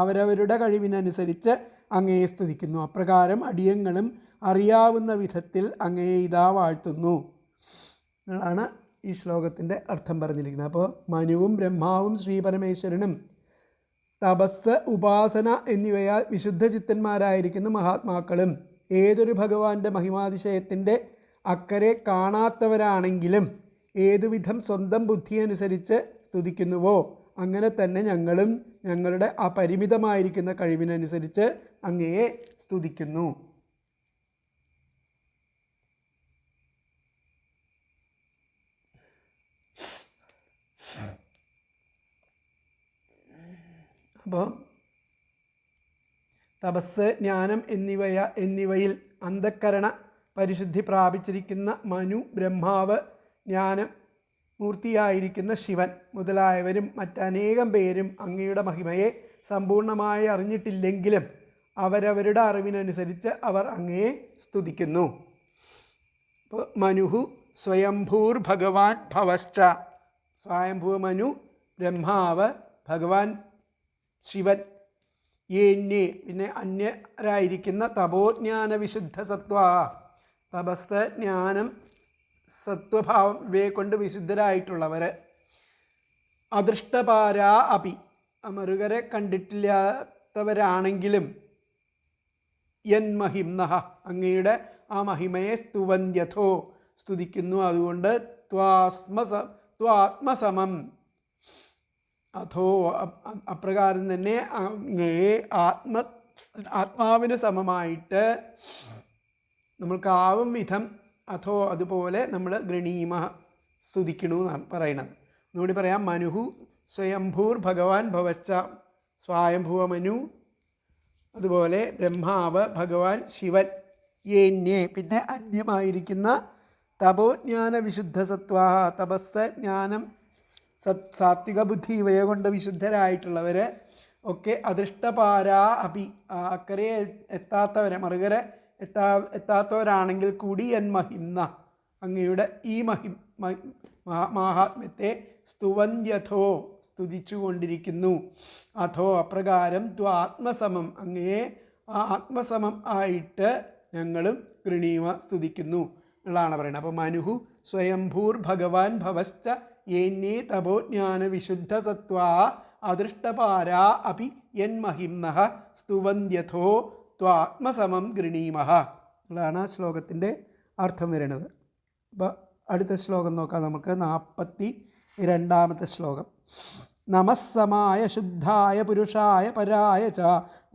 അവരവരുടെ കഴിവിനനുസരിച്ച് അങ്ങയെ സ്തുതിക്കുന്നു. അപ്രകാരം അടിയങ്ങളും അറിയാവുന്ന വിധത്തിൽ അങ്ങയെ ഇതാ വാഴ്ത്തുന്നു എന്നാണ് ഈ ശ്ലോകത്തിൻ്റെ അർത്ഥം പറഞ്ഞിരിക്കുന്നത്. അപ്പോൾ മനുവും ബ്രഹ്മാവും ശ്രീപരമേശ്വരനും തപസ് ഉപാസന എന്നിവയാൽ വിശുദ്ധ ചിത്തന്മാരായിരിക്കുന്ന മഹാത്മാക്കളും ഏതൊരു ഭഗവാന്റെ മഹിമാതിശയത്തിൻ്റെ അക്കരെ കാണാത്തവരാണെങ്കിലും ഏതുവിധം സ്വന്തം ബുദ്ധിയനുസരിച്ച് സ്തുതിക്കുന്നുവോ അങ്ങനെ തന്നെ ഞങ്ങളും ഞങ്ങളുടെ ആ പരിമിതമായിരിക്കുന്ന കഴിവിനനുസരിച്ച് അങ്ങയെ സ്തുതിക്കുന്നു. അപ്പോൾ തപസ് ജ്ഞാനം എന്നിവയിൽ അന്ധക്കരണ പരിശുദ്ധി പ്രാപിച്ചിരിക്കുന്ന മനു, ബ്രഹ്മാവ്, ജ്ഞാനം മൂർത്തിയായിരിക്കുന്ന ശിവൻ മുതലായവരും മറ്റനേകം പേരും അങ്ങയുടെ മഹിമയെ സമ്പൂർണ്ണമായി അറിഞ്ഞിട്ടില്ലെങ്കിലും അവരവരുടെ അറിവിനനുസരിച്ച് അവർ അങ്ങയെ സ്തുതിക്കുന്നു. അപ്പോൾ മനുഹു സ്വയംഭൂർ ഭഗവാൻ ഭവശ്ച സ്വയംഭൂ മനു, ബ്രഹ്മാവ്, ഭഗവാൻ ശിവൻ, ഏന്യേ പിന്നെ അന്യരായിരിക്കുന്ന തപോജ്ഞാന വിശുദ്ധ സത്വ തപസ് ജ്ഞാനം സത്വഭാവം ഇവയെ കൊണ്ട് വിശുദ്ധരായിട്ടുള്ളവർ, അദൃഷ്ടപാരാ അപി മറുകരെ കണ്ടിട്ടില്ലാത്തവരാണെങ്കിലും യന്മഹിംനഃ അങ്ങയുടെ ആ മഹിമയെ സ്തുവന്ത്യഥോ സ്തുതിക്കുന്നു. അതുകൊണ്ട് ത്വാത്മസമം അഥോ അപ്രകാരം തന്നെ അങ്ങയെ ആത്മാവിന് സമമായിട്ട് നമ്മൾക്കാവും വിധം അഥോ അതുപോലെ നമ്മൾ ഗൃണീമ സ്തുതിക്കണു എന്നാണ് പറയണത്. ഒന്നുകൂടി പറയാം. മനുഹു സ്വയംഭൂർ ഭഗവാൻ ഭവച്ച, സ്വയംഭുവ മനു, അതുപോലെ ബ്രഹ്മാവ് ഭഗവാൻ ശിവൻ, യേന്യേ പിന്നെ അന്യമായിരിക്കുന്ന തപോജ്ഞാന വിശുദ്ധ സത്വാഹ, തപസ് ജ്ഞാനം സാത്വിക ബുദ്ധി ഇവയെ കൊണ്ട് വിശുദ്ധരായിട്ടുള്ളവർ ഒക്കെ അദൃഷ്ടപാരാ അപി, അക്കരെ എത്താത്തവരെ മറുകരെ എത്താത്തവരാണെങ്കിൽ കൂടി മഹിംന അങ്ങയുടെ ഈ മാഹാത്മ്യത്തെ സ്തുവന്യഥോ സ്തുതിച്ചു കൊണ്ടിരിക്കുന്നു. അഥോ അപ്രകാരം ആത്മസമം അങ്ങയെ ആ ആത്മസമം ആയിട്ട് ഞങ്ങളും ഗൃണീമ സ്തുതിക്കുന്നു എന്നുള്ളതാണ് പറയുന്നത്. അപ്പോൾ മനുഹു സ്വയംഭൂർ ഭഗവാൻ ഭവശ്ച യേന്യേ തപോജ്ഞാന വിശുദ്ധ സത്വാ അദൃഷ്ടപാരാ അപി യന്മഹിംനഃ സ്തുവന്യഥോ ത്വാത്മസമം ഗൃണീമഃ എന്നുള്ളതാണ് ആ ശ്ലോകത്തിൻ്റെ അർത്ഥം വരുന്നത്. അപ്പോൾ അടുത്ത ശ്ലോകം നോക്കാം നമുക്ക്. 42 ശ്ലോകം. നമസ്സമായ ശുദ്ധായ പുരുഷായ പരായ ച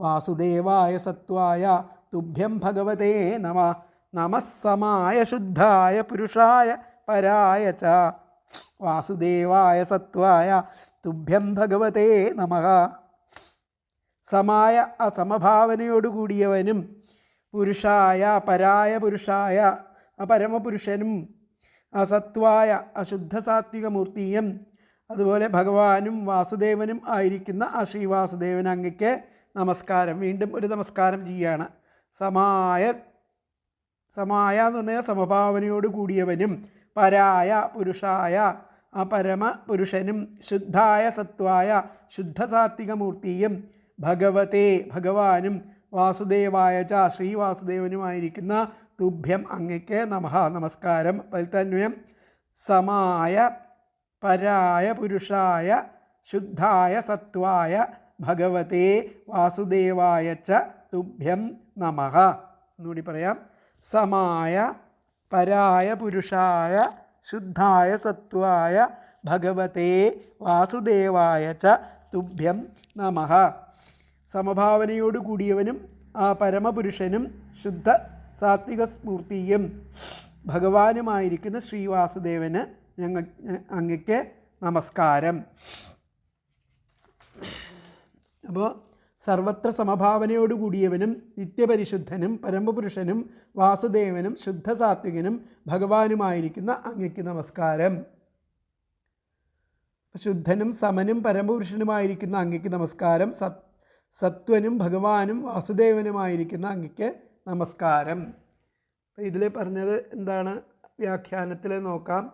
വാസുദേവായ സത്വായ തുഭ്യം ഭഗവതേ നമ. നമസ്സമായ ശുദ്ധായ പുരുഷായ പരായ ച വാസുദേവായ സത്വായ തുഭ്യം ഭഗവതേ നമഃ. സമായ അസമഭാവനയോടുകൂടിയവനും പുരുഷായ പരായ പുരുഷായ പരമപുരുഷനും അസത്വായ അശുദ്ധ സാത്വികമൂർത്തിയും അതുപോലെ ഭഗവാനും വാസുദേവനും ആയിരിക്കുന്ന ആ ശ്രീവാസുദേവൻ അങ്ങയ്ക്ക് നമസ്കാരം. വീണ്ടും ഒരു നമസ്കാരം ചെയ്യുകയാണ്. സമായ എന്ന് പറഞ്ഞാൽ സമഭാവനയോട് കൂടിയവനും, പരായ പുരുഷായ ആ പരമപുരുഷനും, ശുദ്ധായ സത്വായ ശുദ്ധസാത്വികമൂർത്തിയും, ഭഗവതേ ഭഗവാനും, വാസുദേവായ ച ശ്രീവാസുദേവനുമായിരിക്കുന്ന തുഭ്യം അങ്ങയ്ക്ക് നമഃ നമസ്കാരം. പൽത്തന്വയം സമായ പരായ പുരുഷായ ശുദ്ധായ സത്വായ ഭഗവതേ വാസുദേവായ ച തുഭ്യം നമഃ. എന്നുകൂടി പറയാം. സമായ പരായ പുരുഷായ ശുദ്ധായ സത്വായ ഭഗവതേ വാസുദേവായ ച തുഭ്യം നമഃ. സമഭാവനയോട് കൂടിയവനും ആ പരമപുരുഷനും ശുദ്ധ സാത്വിക സ്മൂർത്തിയും ഭഗവാനുമായിരിക്കുന്ന ശ്രീവാസുദേവന് അങ്ങയ്ക്ക് നമസ്കാരം. അപ്പോൾ സർവത്ര സമഭാവനയോട് കൂടിയവനും നിത്യപരിശുദ്ധനും പരമപുരുഷനും വാസുദേവനും ശുദ്ധസാത്വികനും ഭഗവാനുമായിരിക്കുന്ന അങ്ങയ്ക്ക് നമസ്കാരം. ശുദ്ധനും സമനും പരമപുരുഷനുമായിരിക്കുന്ന അങ്ങയ്ക്ക് നമസ്കാരം. സത്വനും ഭഗവാനും വാസുദേവനുമായിരിക്കുന്ന അങ്ങയ്ക്ക് നമസ്കാരം. അപ്പോൾ ഇതിൽ പറഞ്ഞത് എന്താണ്? വ്യാഖ്യാനത്തിൽ നോക്കാം.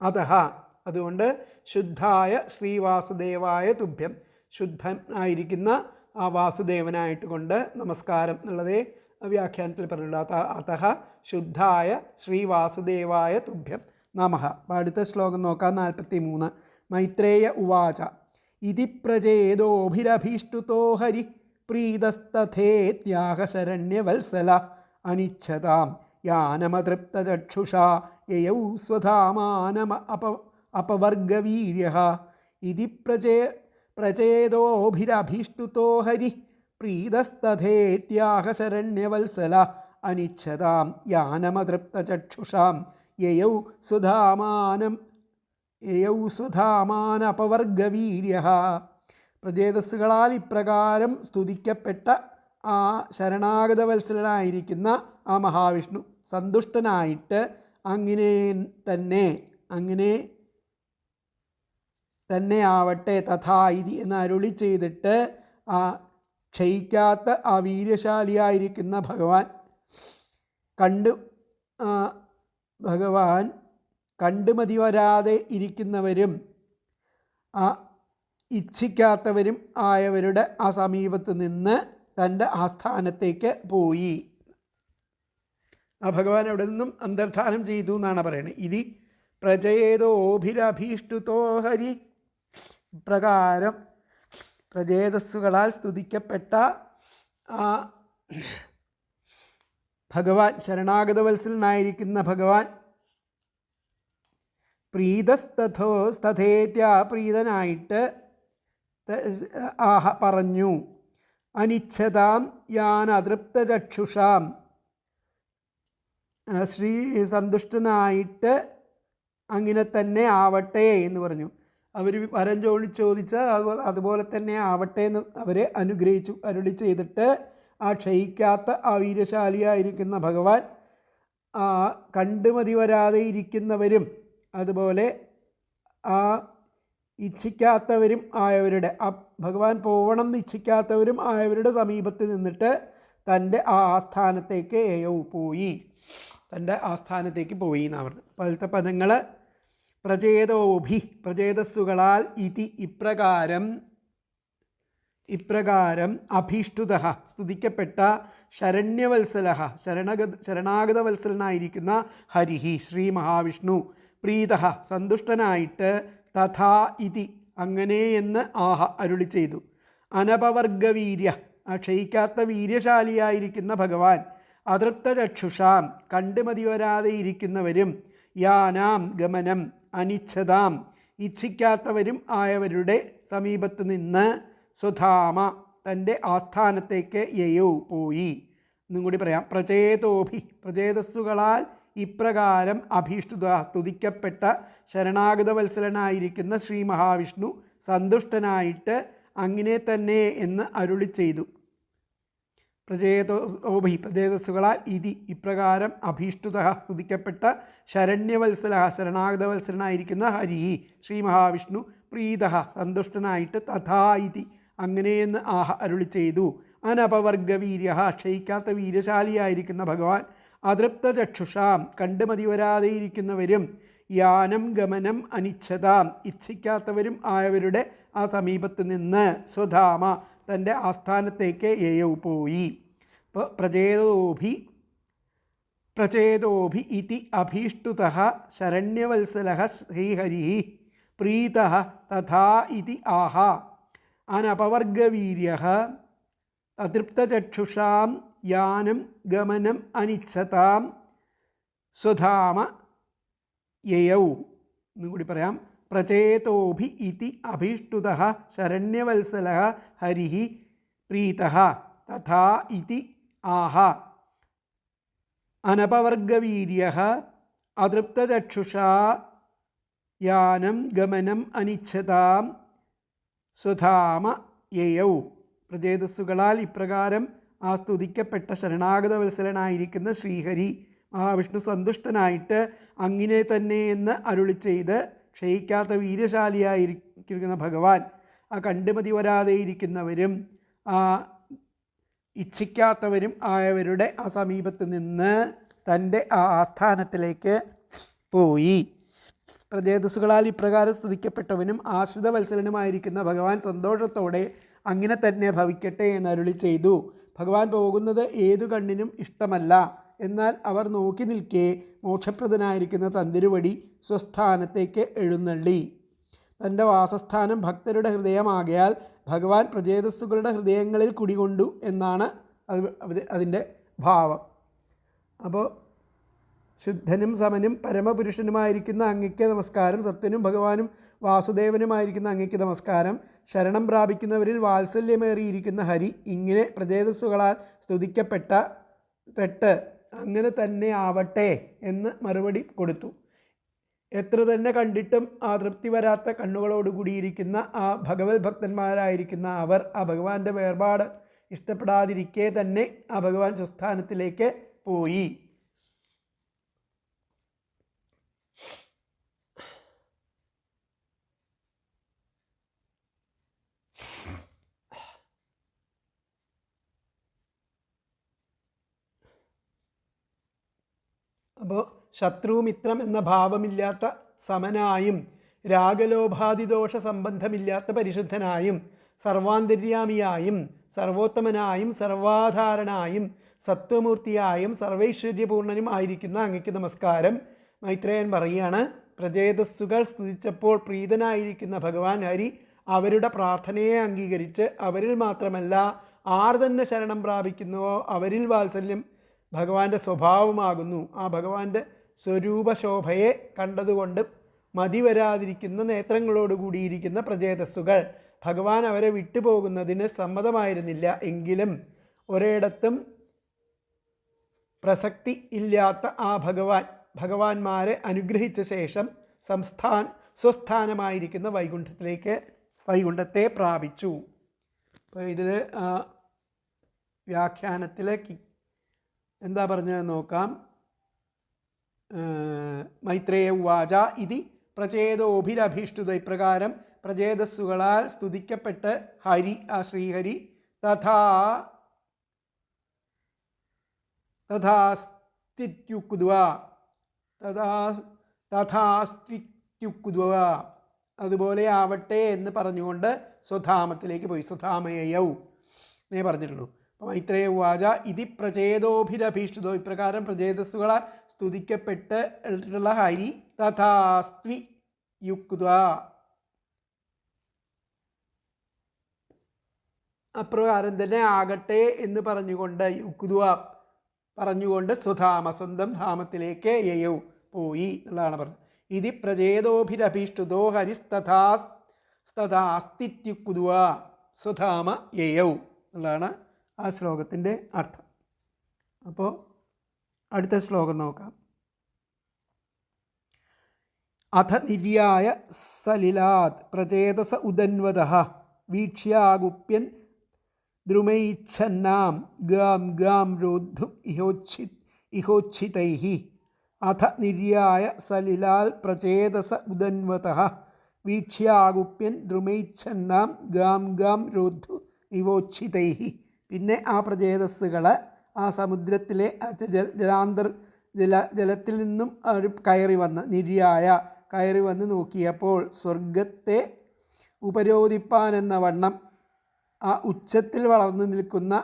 അതഹ അതുകൊണ്ട് ശുദ്ധായ ശ്രീവാസുദേവായ തുഭ്യം, ശുദ്ധൻ ആയിരിക്കുന്ന ആ വാസുദേവനായിട്ട് കൊണ്ട് നമസ്കാരം എന്നുള്ളതേ വ്യാഖ്യാനത്തിൽ പറഞ്ഞുള്ളൂ. അതഹ ശുദ്ധായ ശ്രീവാസുദേവായ തുഭ്യം നമഃ. അടുത്ത ശ്ലോകം നോക്കാം. 43. മൈത്രേയ ഉവാച ഇതി പ്രചേദോഭിരഭീഷ്ടുതോ ഹരി പ്രീതസ്തഥേത്യാഹശരണ്യവത്സല അനിച്ഛതാം യാനമതൃപ്തചക്ഷുഷാ യയൗ സ്വധാമാനം അപവർഗവീര്യഃ. ഇതി പ്രചേദോഭിരഭീഷ്ടുതോ ഹരി പ്രീതസ്തഥേത്യാഹശരണ്യവത്സല അനിച്ഛതാം യാനമതൃപ്തചക്ഷുഷാം യയൗ സ്വധാമാനപവർഗവീര്യഃ. പ്രചേതസ്സുകളാൽ ഇപ്രകാരം സ്തുതിക്കപ്പെട്ട ആ ശരണാഗതവത്സലനായിരിക്കുന്ന ആ മഹാവിഷ്ണു സന്തുഷ്ടനായിട്ട് അങ്ങനെ ആവട്ടെ തഥാ ഇതി എന്ന് അരുളി ചെയ്തിട്ട് ആ ക്ഷയിക്കാത്ത ആ വീര്യശാലിയായിരിക്കുന്ന ഭഗവാൻ കണ്ടു മതി വരാതെ ഇരിക്കുന്നവരും ഇച്ഛിക്കാത്തവരും ആയവരുടെ ആ സമീപത്ത് നിന്ന് തൻ്റെ ആസ്ഥാനത്തേക്ക് പോയി. ആ ഭഗവാൻ അവിടെ നിന്നും അന്തർധാനം ചെയ്തു എന്നാണ് പറയുന്നത്. ഇതി പ്രചേദോഭിരഭീഷ്ടുതോ ഹരി, ഇപ്രകാരം പ്രചേതസ്സുകളാൽ സ്തുതിക്കപ്പെട്ട ആ ഭഗവാൻ ശരണാഗതവത്സലനായിരിക്കുന്ന ഭഗവാൻ പ്രീതസ്തഥേത്യ പ്രീതനായിട്ട് പറഞ്ഞു. അനിച്ഛതാം യാൻ അതൃപ്തചക്ഷുഷാം ശ്രീ സന്തുഷ്ടനായിട്ട് അങ്ങനെ തന്നെ ആവട്ടെ എന്ന് പറഞ്ഞു. അവർ വരം ചോദിച്ച അതുപോലെ തന്നെ ആവട്ടെ എന്ന് അവരെ അനുഗ്രഹിച്ചു, അരുളി ചെയ്തിട്ട് ആ ക്ഷയിക്കാത്ത ആ വീരശാലിയായിരിക്കുന്ന ഭഗവാൻ കണ്ടുമതി വരാതെ ഇരിക്കുന്നവരും അതുപോലെ ആ ഇച്ഛിക്കാത്തവരും ആയവരുടെ ആ ഭഗവാൻ പോകണം എന്ന് ഇച്ഛിക്കാത്തവരും ആയവരുടെ സമീപത്ത് നിന്നിട്ട് തൻ്റെ ആ ആസ്ഥാനത്തേക്ക് പോയി, തൻ്റെ ആസ്ഥാനത്തേക്ക് പോയി എന്നാണ് പറഞ്ഞത്. അപ്പോൾ അതിലത്തെ പദങ്ങൾ പ്രചേതോഭി പ്രചേതസ്സുകളാൽ ഇതി ഇപ്രകാരം അഭീഷ്ടുത സ്തുതിക്കപ്പെട്ട ശരണ്യവത്സല ശരണാഗതവത്സലനായിരിക്കുന്ന ഹരിഹി ശ്രീ മഹാവിഷ്ണു പ്രീത സന്തുഷ്ടനായിട്ട് തഥാ ഇതി അങ്ങനെയെന്ന് അരുളി ചെയ്തു. അനപവർഗവീര്യ ക്ഷയിക്കാത്ത വീര്യശാലിയായിരിക്കുന്ന ഭഗവാൻ അതൃപ്തചക്ഷുഷാം കണ്ടുമതി വരാതെ ഇരിക്കുന്നവരും യാനാം ഗമനം അനിച്ഛതാം ഇച്ഛിക്കാത്തവരും ആയവരുടെ സമീപത്ത് നിന്ന് സ്വധാമ തൻ്റെ ആസ്ഥാനത്തേക്ക് പോയി. എന്നും കൂടി പറയാം. പ്രചേതോഭി പ്രചേതസ്സുകളാൽ ഇപ്രകാരം അഭീഷ്ടുത സ്തുതിക്കപ്പെട്ട ശരണാഗതവത്സലനായിരിക്കുന്ന ശ്രീ മഹാവിഷ്ണു സന്തുഷ്ടനായിട്ട് അങ്ങനെ തന്നെ എന്ന് അരുളി ചെയ്തു. പ്രചേതസ്സുകളാൽ ഇതി ഇപ്രകാരം അഭീഷ്ടുത സ്തുതിക്കപ്പെട്ട ശരണ്യവത്സല ശരണാഗതവത്സലനായിരിക്കുന്ന ഹരി ശ്രീ മഹാവിഷ്ണു പ്രീത സന്തുഷ്ടനായിട്ട് തഥാ ഇതി അങ്ങനെയെന്ന് അരുളി ചെയ്തു. അനപവർഗവീര്യ ക്ഷയിക്കാത്ത വീരശാലിയായിരിക്കുന്ന ഭഗവാൻ അതൃപ്തചക്ഷുഷാം കണ്ടുമതി വരാതെയിരിക്കുന്നവരും യാനം ഗമനം അനിച്ഛതാം ഇച്ഛിക്കാത്തവരും ആയവരുടെ ആ സമീപത്ത് നിന്ന് സ്വധാമ തൻ്റെ ആസ്ഥാനത്തേക്ക് പോയി. അപ്പോൾ പ്രചേതോഭി ഇതി അഭീഷ്ടുതഃ ശരണ്യവത്സലഃ ശ്രീഹരിഃ പ്രീതഃ തഥാ ഇതി അനപവർഗവീര്യഃ അതൃപ്തചക്ഷുഷാം യാനം ഗമനം അനിച്ഛതാം സ്വധാമ എന്നും കൂടി പറയാം. പ്രചേതോഭി ഇതി അഭീഷ്ടുതഃ ശരണ്യവത്സലഃ ഹരിഃ പ്രീതഃ തഥാ ഇതി അനപവർഗവീര്യഃ അതൃപ്തചക്ഷുഷാ യാനം ഗമനം അനിച്ഛതാം സ്വധാമ പ്രചേതസ്സുകളാൽ ഇപ്രകാരം ആ സ്തുതിക്കപ്പെട്ട ശരണാഗതവത്സലനായിരിക്കുന്ന ശ്രീഹരി മഹാവിഷ്ണു സന്തുഷ്ടനായിട്ട് അങ്ങനെ തന്നെ എന്ന് അരുളി ചെയ്ത് ക്ഷയിക്കാത്ത വീരശാലിയായിരിക്കുന്ന ഭഗവാൻ ആ കണ്ടുമതി വരാതെ ഇരിക്കുന്നവരും ആ ഇച്ഛിക്കാത്തവരും ആയവരുടെ ആ സമീപത്ത് നിന്ന് തൻ്റെ ആ ആസ്ഥാനത്തിലേക്ക് പോയി. പ്രചേതസ്സുകളാൽ ഇപ്രകാരം സ്തുതിക്കപ്പെട്ടവനും ആശ്രിതവത്സലനുമായിരിക്കുന്ന ഭഗവാൻ സന്തോഷത്തോടെ അങ്ങനെ തന്നെ ഭവിക്കട്ടെ എന്ന് അരുളി ചെയ്തു. ഭഗവാൻ പോകുന്നത് ഏതു കണ്ണിനും ഇഷ്ടമല്ല. എന്നാൽ അവർ നോക്കി നിൽക്കെ മോക്ഷപ്രദനായിരിക്കുന്ന തന്തിരുവടി സ്വസ്ഥാനത്തേക്ക് എഴുന്നള്ളി. തൻ്റെ വാസസ്ഥാനം ഭക്തരുടെ ഹൃദയമാകയാൽ ഭഗവാൻ പ്രചേതസ്സുകളുടെ ഹൃദയങ്ങളിൽ കുടികൊണ്ടു എന്നാണ് അതിൻ്റെ ഭാവം. അപ്പോൾ ശുദ്ധനും സമനും പരമപുരുഷനുമായിരിക്കുന്ന അങ്ങയ്ക്ക് നമസ്കാരം. സത്യനും ഭഗവാനും വാസുദേവനുമായിരിക്കുന്ന അങ്ങയ്ക്ക് നമസ്കാരം. ശരണം പ്രാപിക്കുന്നവരിൽ വാത്സല്യമേറിയിരിക്കുന്ന ഹരി ഇങ്ങനെ പ്രചേതസ്സുകളാൽ സ്തുതിക്കപ്പെട്ട് അങ്ങനെ തന്നെ ആവട്ടെ എന്ന് മറുപടി കൊടുത്തു. എത്ര തന്നെ കണ്ടിട്ടും ആ തൃപ്തി വരാത്ത കണ്ണുകളോടുകൂടിയിരിക്കുന്ന ആ ഭഗവത് ഭക്തന്മാരായിരിക്കുന്ന അവർ ആ ഭഗവാന്റെ വേർപാട് ഇഷ്ടപ്പെടാതിരിക്കെ തന്നെ ആ ഭഗവാൻ സ്വസ്ഥാനത്തിലേക്ക് പോയി. അപ്പോൾ ശത്രുമിത്രം എന്ന ഭാവമില്ലാത്ത സമനായും രാഗലോഭാദിദോഷ സംബന്ധമില്ലാത്ത പരിശുദ്ധനായും സർവാന്തര്യാമിയായും സർവോത്തമനായും സർവാധാരണായും സത്വമൂർത്തിയായും സർവൈശ്വര്യപൂർണനും ആയിരിക്കുന്ന അങ്ങയ്ക്ക് നമസ്കാരം. മൈത്രേയൻ പറയുകയാണ്, പ്രചേതസ്സുകൾ സ്തുതിച്ചപ്പോൾ പ്രീതനായിരിക്കുന്ന ഭഗവാൻ ഹരി അവരുടെ പ്രാർത്ഥനയെ അംഗീകരിച്ച് അവരിൽ മാത്രമല്ല ആർ തന്നെ ശരണം പ്രാപിക്കുന്നുവോ അവരിൽ വാത്സല്യം ഭഗവാന്റെ സ്വഭാവമാകുന്നു. ആ ഭഗവാന്റെ സ്വരൂപശോഭയെ കണ്ടതുകൊണ്ട് മതിവരാതിരിക്കുന്ന നേത്രങ്ങളോടുകൂടിയിരിക്കുന്ന പ്രചേതസ്സുകൾ ഭഗവാൻ അവരെ വിട്ടുപോകുന്നതിന് സമ്മതമായിരുന്നില്ല. എങ്കിലും ഒരിടത്തും പ്രസക്തി ഇല്ലാത്ത ആ ഭഗവാന്മാരെ അനുഗ്രഹിച്ച ശേഷം സ്വസ്ഥാനമായിരിക്കുന്ന വൈകുണ്ഠത്തെ പ്രാപിച്ചു. അപ്പോൾ ഇതിൽ വ്യാഖ്യാനത്തിലേക്ക് എന്താ പറഞ്ഞത് നോക്കാം. മൈത്രേയ ഉവാച ഇതി പ്രചേതോഭിരഭീഷ്ടുത, ഇപ്രകാരം പ്രചേതസ്സുകളാൽ സ്തുതിക്കപ്പെട്ട് ഹരി, ആ ശ്രീഹരി തഥാസ്തിത്യുക്തുവ അതുപോലെ ആവട്ടെ എന്ന് പറഞ്ഞുകൊണ്ട് സ്വധാമത്തിലേക്ക് പോയി. സ്വധാമയൗ എന്നേ പറഞ്ഞിട്ടുള്ളൂ. അപ്പം മൈത്രേയ ഉവാച ഇതി പ്രചേതോഭിരഭീഷ്ടുതോ, ഇപ്രകാരം പ്രചേതസ്സുകളാൽ സ്തുതിക്കപ്പെട്ടുള്ള ഹരി തഥാസ്ത്വി യുക്ത, അപ്രകാരം തന്നെ ആകട്ടെ എന്ന് പറഞ്ഞുകൊണ്ട് പറഞ്ഞുകൊണ്ട് സ്വധാമ, സ്വന്തം ധാമത്തിലേക്ക് യയൗ പോയി എന്നുള്ളതാണ് പറഞ്ഞത്. ഇതി പ്രചേതോഭിരഭീഷ്ടുതോ ഹരിസ്തഥാസ്തിത്യുക്തുവ സ്വധാമ യയൗ എന്നുള്ളതാണ് ആ ശ്ലോകത്തിൻ്റെ അർത്ഥം. അപ്പോൾ അടുത്ത ശ്ലോകം നോക്കാം. അഥ നിര്യായ സലിലാത് പ്രചേതസ ഉദന്വതഃ വീക്ഷ്യാഗുപ്യൻ ദ്രുമൈച്ഛന്നാം ഗാം ഗാം രോദ്ധും ഇഹോച്ഛിതൈഃ. അഥ നിര്യായ സലിലാൽ പ്രചേതസ ഉദന്വതഃ വീക്ഷ്യാഗുപ്യൻ ദ്രുമൈച്ഛന്നാം ഗാം ഗാം രോദ്ധു ഇവോച്ഛിതൈഃ. പിന്നെ ആ പ്രചേതസ്സുകൾ ആ സമുദ്രത്തിലെ ജലത്തിൽ നിന്നും അവർ കയറി വന്ന് നോക്കിയപ്പോൾ സ്വർഗത്തെ ഉപരോധിപ്പാനെന്ന വണ്ണം ആ ഉച്ചത്തിൽ വളർന്നു നിൽക്കുന്ന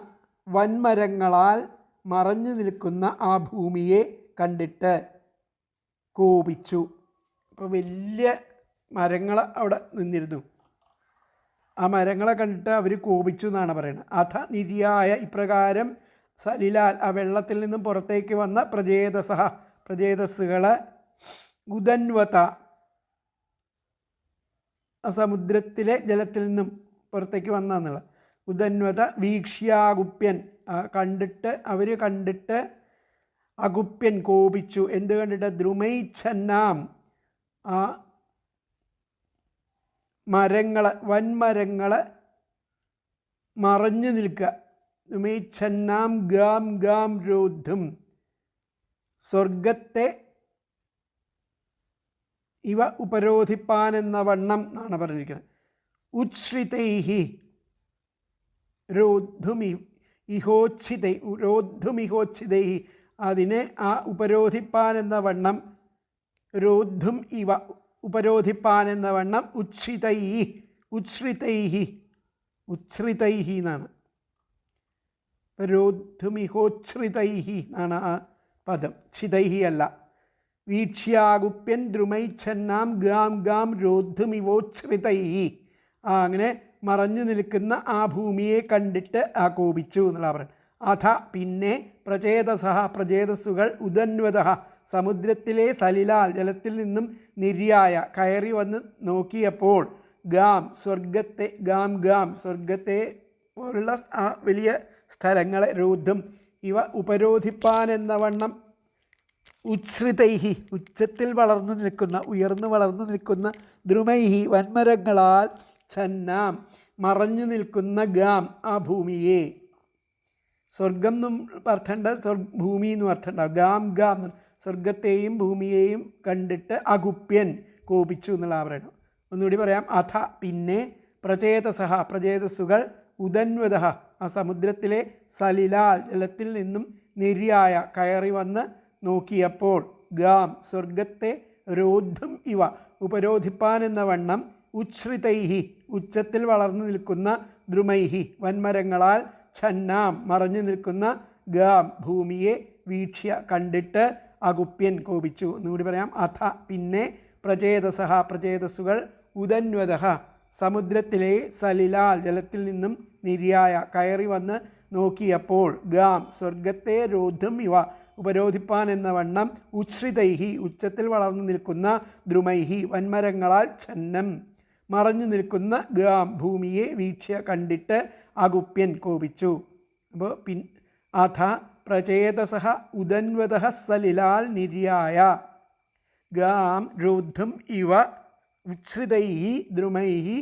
വൻമരങ്ങളാൽ മറഞ്ഞു നിൽക്കുന്ന ആ ഭൂമിയെ കണ്ടിട്ട് കോപിച്ചു. അപ്പോൾ വലിയ മരങ്ങൾ അവിടെ നിന്നിരുന്നു. ആ മരങ്ങളെ കണ്ടിട്ട് അവർ കോപിച്ചു എന്നാണ് പറയുന്നത്. അഥ നിര്യായ, ഇപ്രകാരം സലിലാൽ ആ വെള്ളത്തിൽ നിന്നും പുറത്തേക്ക് വന്ന പ്രചേതസ്സുകൾ ഉദന്വത, ആ സമുദ്രത്തിലെ ജലത്തിൽ നിന്നും പുറത്തേക്ക് വന്നെന്നുള്ള ഉദന്വത വീക്ഷ്യാഗുപ്യൻ, അവർ കണ്ടിട്ട് അഗുപ്യൻ കോപിച്ചു. എന്ത് കണ്ടിട്ട്? ദ്രുമൈച്ഛന്നാം, ആ വൻമരങ്ങൾ മറഞ്ഞു നിൽക്കുക. ദ്രുമൈച്ഛന്നാം ഗാം ഗാം രോദ്ധും, സ്വർഗത്തെ ഇവ ഉപരോധിപ്പാനെന്ന വണ്ണം എന്നാണ് പറഞ്ഞിരിക്കുന്നത്. ഉച്ഛ്രിതൈഹി രോദ്ധുമിഹോച്ഛിതൈഹി, അതിനെ ആ ഉപരോധിപ്പാനെന്ന വണ്ണം രോദ്ധും ഇവ ഉപരോധിപ്പാനെന്ന വണ്ണം ഉച്ഛ്രിതൈഹി എന്നാണ്. രോദ്ധുമിഹോച്ഛ്രിതൈഹി എന്നാണ് ആ പദം, ഛിതൈഹി അല്ല. വീക്ഷ്യാഗുപ്യൻ ദ്രുമൈച്ഛന്നാം ഗാം ഗാം രോദ്ധുമിവോച്ഛ്രിതൈഹി, അങ്ങനെ മറഞ്ഞു നിൽക്കുന്ന ആ ഭൂമിയെ കണ്ടിട്ട് കോപിച്ചു എന്നുള്ള പറയുന്നത്. അഥ പിന്നെ പ്രചേതസ്സുകൾ ഉദന്വത സമുദ്രത്തിലെ സലിലാൽ ജലത്തിൽ നിന്നും നിര്യായ കയറി വന്ന് നോക്കിയപ്പോൾ സ്വർഗത്തെ പോലുള്ള ആ വലിയ സ്ഥലങ്ങളെ രോദ്ധം ഇവ ഉപരോധിപ്പാനെന്ന വണ്ണം ഉച്ഛ്രിതൈഹി ഉച്ചത്തിൽ ഉയർന്നു വളർന്നു നിൽക്കുന്ന ദ്രുമൈഹി വൻമരങ്ങളാൽ ഛന്നാം മറഞ്ഞു നിൽക്കുന്ന ആ ഭൂമിയെ, സ്വർഗം എന്നും അർത്ഥമുണ്ട്, ഭൂമി എന്നും അർത്ഥമുണ്ടാവും. ഗാം സ്വർഗത്തെയും ഭൂമിയെയും കണ്ടിട്ട് അഗുപ്യൻ കോപിച്ചു എന്നുള്ള പറയണം. ഒന്നുകൂടി പറയാം. അഥ പിന്നെ പ്രചേതസ്സുകൾ ഉദന്വത ആ സമുദ്രത്തിലെ സലിലാൽ ജലത്തിൽ നിന്നും നിര്യായ കയറി വന്ന് നോക്കിയപ്പോൾ സ്വർഗത്തെ രോദ്ധും ഇവ ഉപരോധിപ്പാനെന്ന വണ്ണം ഉച്ഛ്രിതൈഹി ഉച്ചത്തിൽ വളർന്നു നിൽക്കുന്ന ദ്രുമൈഹി വൻമരങ്ങളാൽ ഛന്നാം മറഞ്ഞു നിൽക്കുന്ന ഭൂമിയെ വീക്ഷ്യ കണ്ടിട്ട് അഗുപ്യൻ കോപിച്ചു. എന്നുകൂടി പറയാം. അഥ പിന്നെ പ്രചേതസ്സുകൾ ഉദന്വത സമുദ്രത്തിലെ സലിലാൽ ജലത്തിൽ നിന്നും നിര്യായ കയറി വന്ന് നോക്കിയപ്പോൾ ഗാം സ്വർഗത്തെ രോധം ഇവ ഉപരോധിപ്പാൻ എന്ന വണ്ണം ഉച്ഛ്രിതൈഹി ഉച്ചത്തിൽ വളർന്നു നിൽക്കുന്ന ദ്രുമൈഹി വൻമരങ്ങളാൽ ഛന്നം മറഞ്ഞു നിൽക്കുന്ന ഗാം ഭൂമിയെ വീക്ഷ്യ കണ്ടിട്ട് അഗുപ്യൻ കോപിച്ചു. അപ്പോൾ അഥ പ്രചേതസഃ ഉദന്വതഃ സലിലാൽ നിര്യായ ഗാം രോദ്ധം ഇവ ഉച്ഛ്രിതൈഹി ദ്രുമൈഹി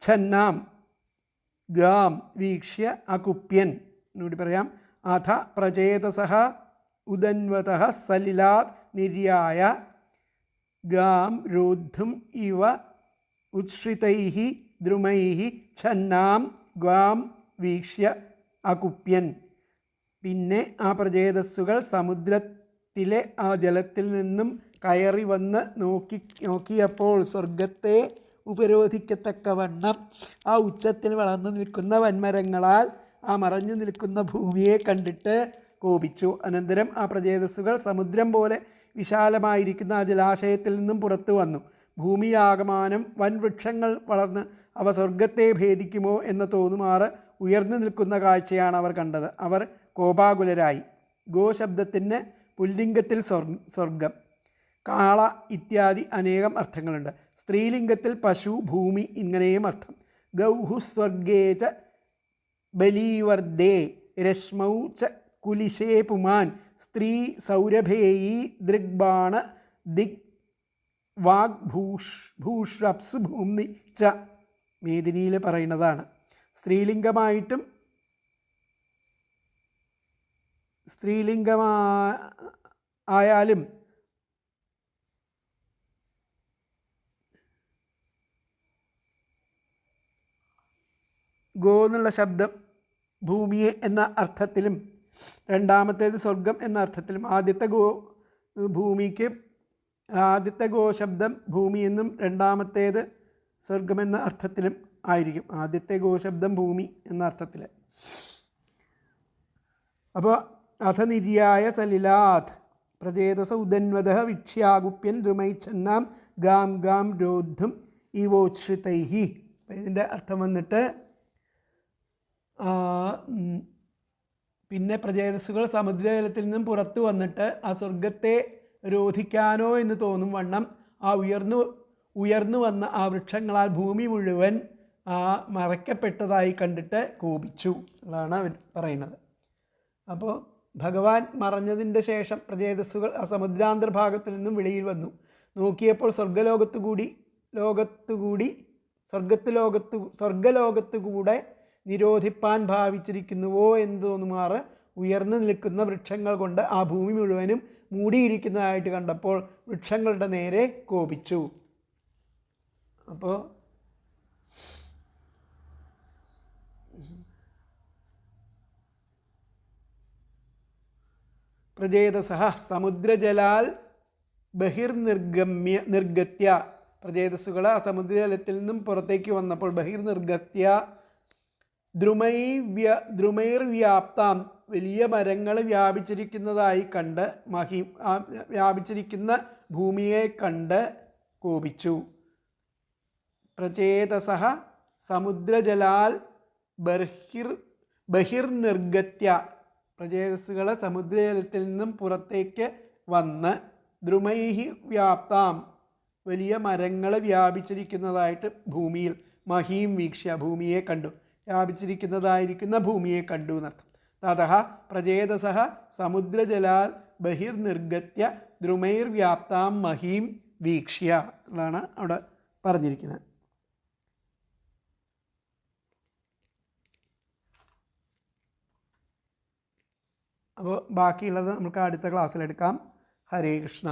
ഛന്നാം ഗാം വീക്ഷ്യ അകുപ്യൻ. എന്നൂടി പറയാം. അഥ പ്രചേതസഃ ഉദന്വതഃ സലിലാത് നിര്യായ ഗാം രോദ്ധം ഇവ ഉച്ഛ്രിതൈഹി ദ്രുമൈഹി ഛന്നാം ഗാം വീക്ഷ്യ അകുപ്യൻ. പിന്നെ ആ പ്രചേതസ്സുകൾ സമുദ്രത്തിലെ ആ ജലത്തിൽ നിന്നും കയറി വന്ന് നോക്കിയപ്പോൾ സ്വർഗത്തെ ഉപരോധിക്കത്തക്കവണ്ണം ആ ഉച്ചത്തിൽ വളർന്നു നിൽക്കുന്ന വൻമരങ്ങളാൽ ആ മറഞ്ഞു നിൽക്കുന്ന ഭൂമിയെ കണ്ടിട്ട് കോപിച്ചു. അനന്തരം ആ പ്രചേതസ്സുകൾ സമുദ്രം പോലെ വിശാലമായിരിക്കുന്ന ആ ജലാശയത്തിൽ നിന്നും പുറത്തു വന്നു. ഭൂമിയാകമാനം വൻവൃക്ഷങ്ങൾ വളർന്ന് അവ സ്വർഗത്തെ ഭേദിക്കുമോ എന്ന് തോന്നുമാറ് ഉയർന്നു നിൽക്കുന്ന കാഴ്ചയാണ് അവർ കണ്ടത്. അവർ കോപാകുലരായി. ഗോശബ്ദത്തിന് പുല്ലിംഗത്തിൽ സ്വർഗം, കാള ഇത്യാദി അനേകം അർത്ഥങ്ങളുണ്ട്. സ്ത്രീലിംഗത്തിൽ പശു, ഭൂമി ഇങ്ങനെയും അർത്ഥം. ഗൗഹു സ്വർഗേ ച ബലീവർദ്ദേ രശ്മൗ ച കുലിശേ പുമാൻ സ്ത്രീ സൗരഭേയി ദൃഗ്ബാണ ദിഗ് വാഗ്ഭൂഷ്വപ്സ് ഭൂമി ച മേദിനിയിൽ പറയുന്നതാണ്. സ്ത്രീലിംഗമായാലും ഗോ എന്നുള്ള ശബ്ദം ഭൂമിയെ എന്ന അർത്ഥത്തിലും രണ്ടാമത്തേത് സ്വർഗം എന്ന അർത്ഥത്തിലും ആദ്യത്തെ ഗോ ശബ്ദം ഭൂമി എന്നും രണ്ടാമത്തേത് സ്വർഗമെന്ന അർത്ഥത്തിലും ആയിരിക്കും. ആദ്യത്തെ ഗോശബ്ദം ഭൂമി എന്ന അർത്ഥത്തിൽ. അപ്പോൾ അഥ നിര്യായ സലിലാത് പ്രചേതസ ഉദന്വതഃ വിക്ഷ്യാഗുപ്യൻ ദ്രുമൈച്ഛന്നാം ഗാം ഗാം രോദ്ധും ഇവോച്ഛ്രിതൈഹി. അപ്പോൾ ഇതിൻ്റെ അർത്ഥം വന്നിട്ട് പിന്നെ പ്രചേതസ്സുകൾ സമുദ്രജലത്തിൽ നിന്നും പുറത്തു വന്നിട്ട് ആ സ്വർഗത്തെ രോധിക്കാനോ എന്ന് തോന്നും വണ്ണം ആ ഉയർന്നു വന്ന ആ വൃക്ഷങ്ങളാൽ ഭൂമി മുഴുവൻ മറയ്ക്കപ്പെട്ടതായി കണ്ടിട്ട് കോപിച്ചു എന്നാണ് അവർ പറയുന്നത്. അപ്പോൾ ഭഗവാൻ മറഞ്ഞതിൻ്റെ ശേഷം പ്രചേതസ്സുകൾ ആ സമുദ്രാന്തർഭാഗത്തു നിന്നും വെളിയിൽ വന്നു. നോക്കിയപ്പോൾ സ്വർഗലോകത്തുകൂടെ നിരോധിപ്പാൻ ഭാവിച്ചിരിക്കുന്നുവോ എന്ന് തോന്നുമാറ് ഉയർന്നു നിൽക്കുന്ന വൃക്ഷങ്ങൾ കൊണ്ട് ആ ഭൂമി മുഴുവനും മൂടിയിരിക്കുന്നതായിട്ട് കണ്ടപ്പോൾ വൃക്ഷങ്ങളുടെ നേരെ കോപിച്ചു. അപ്പോൾ പ്രചേതസഃ സമുദ്രജലാൽ നിർഗത്യ പ്രചേതസ്സുകൾ ആ സമുദ്രജലത്തിൽ നിന്നും പുറത്തേക്ക് വന്നപ്പോൾ ബഹിർനിർഗത്യ ദ്രുമൈർവ്യാപ്താം വലിയ മരങ്ങൾ വ്യാപിച്ചിരിക്കുന്നതായി കണ്ട് വ്യാപിച്ചിരിക്കുന്ന ഭൂമിയെ കണ്ട് കോപിച്ചു. പ്രചേതസഃ സമുദ്രജലാൽ ബഹിർനിർഗത്യ പ്രചേതസ്സുകൾ സമുദ്രജലത്തിൽ നിന്നും പുറത്തേക്ക് വന്ന് ദ്രുമൈഹി വ്യാപ്താം വലിയ മരങ്ങൾ വ്യാപിച്ചിരിക്കുന്നതായിട്ട് ഭൂമിയിൽ മഹീം വീക്ഷ്യ ഭൂമിയെ കണ്ടു. വ്യാപിച്ചിരിക്കുന്നതായിരിക്കുന്ന ഭൂമിയെ കണ്ടു എന്നർത്ഥം. തതഃ പ്രചേതസഃ സമുദ്രജലാൽ ബഹിർനിർഗത്യ ദ്രുമൈർവ്യാപ്താം മഹീം വീക്ഷ്യ എന്നാണ് അവിടെ പറഞ്ഞിരിക്കുന്നത്. അപ്പോൾ ബാക്കിയുള്ളത് നമുക്ക് അടുത്ത ക്ലാസ്സിലെടുക്കാം. ഹരേ കൃഷ്ണ.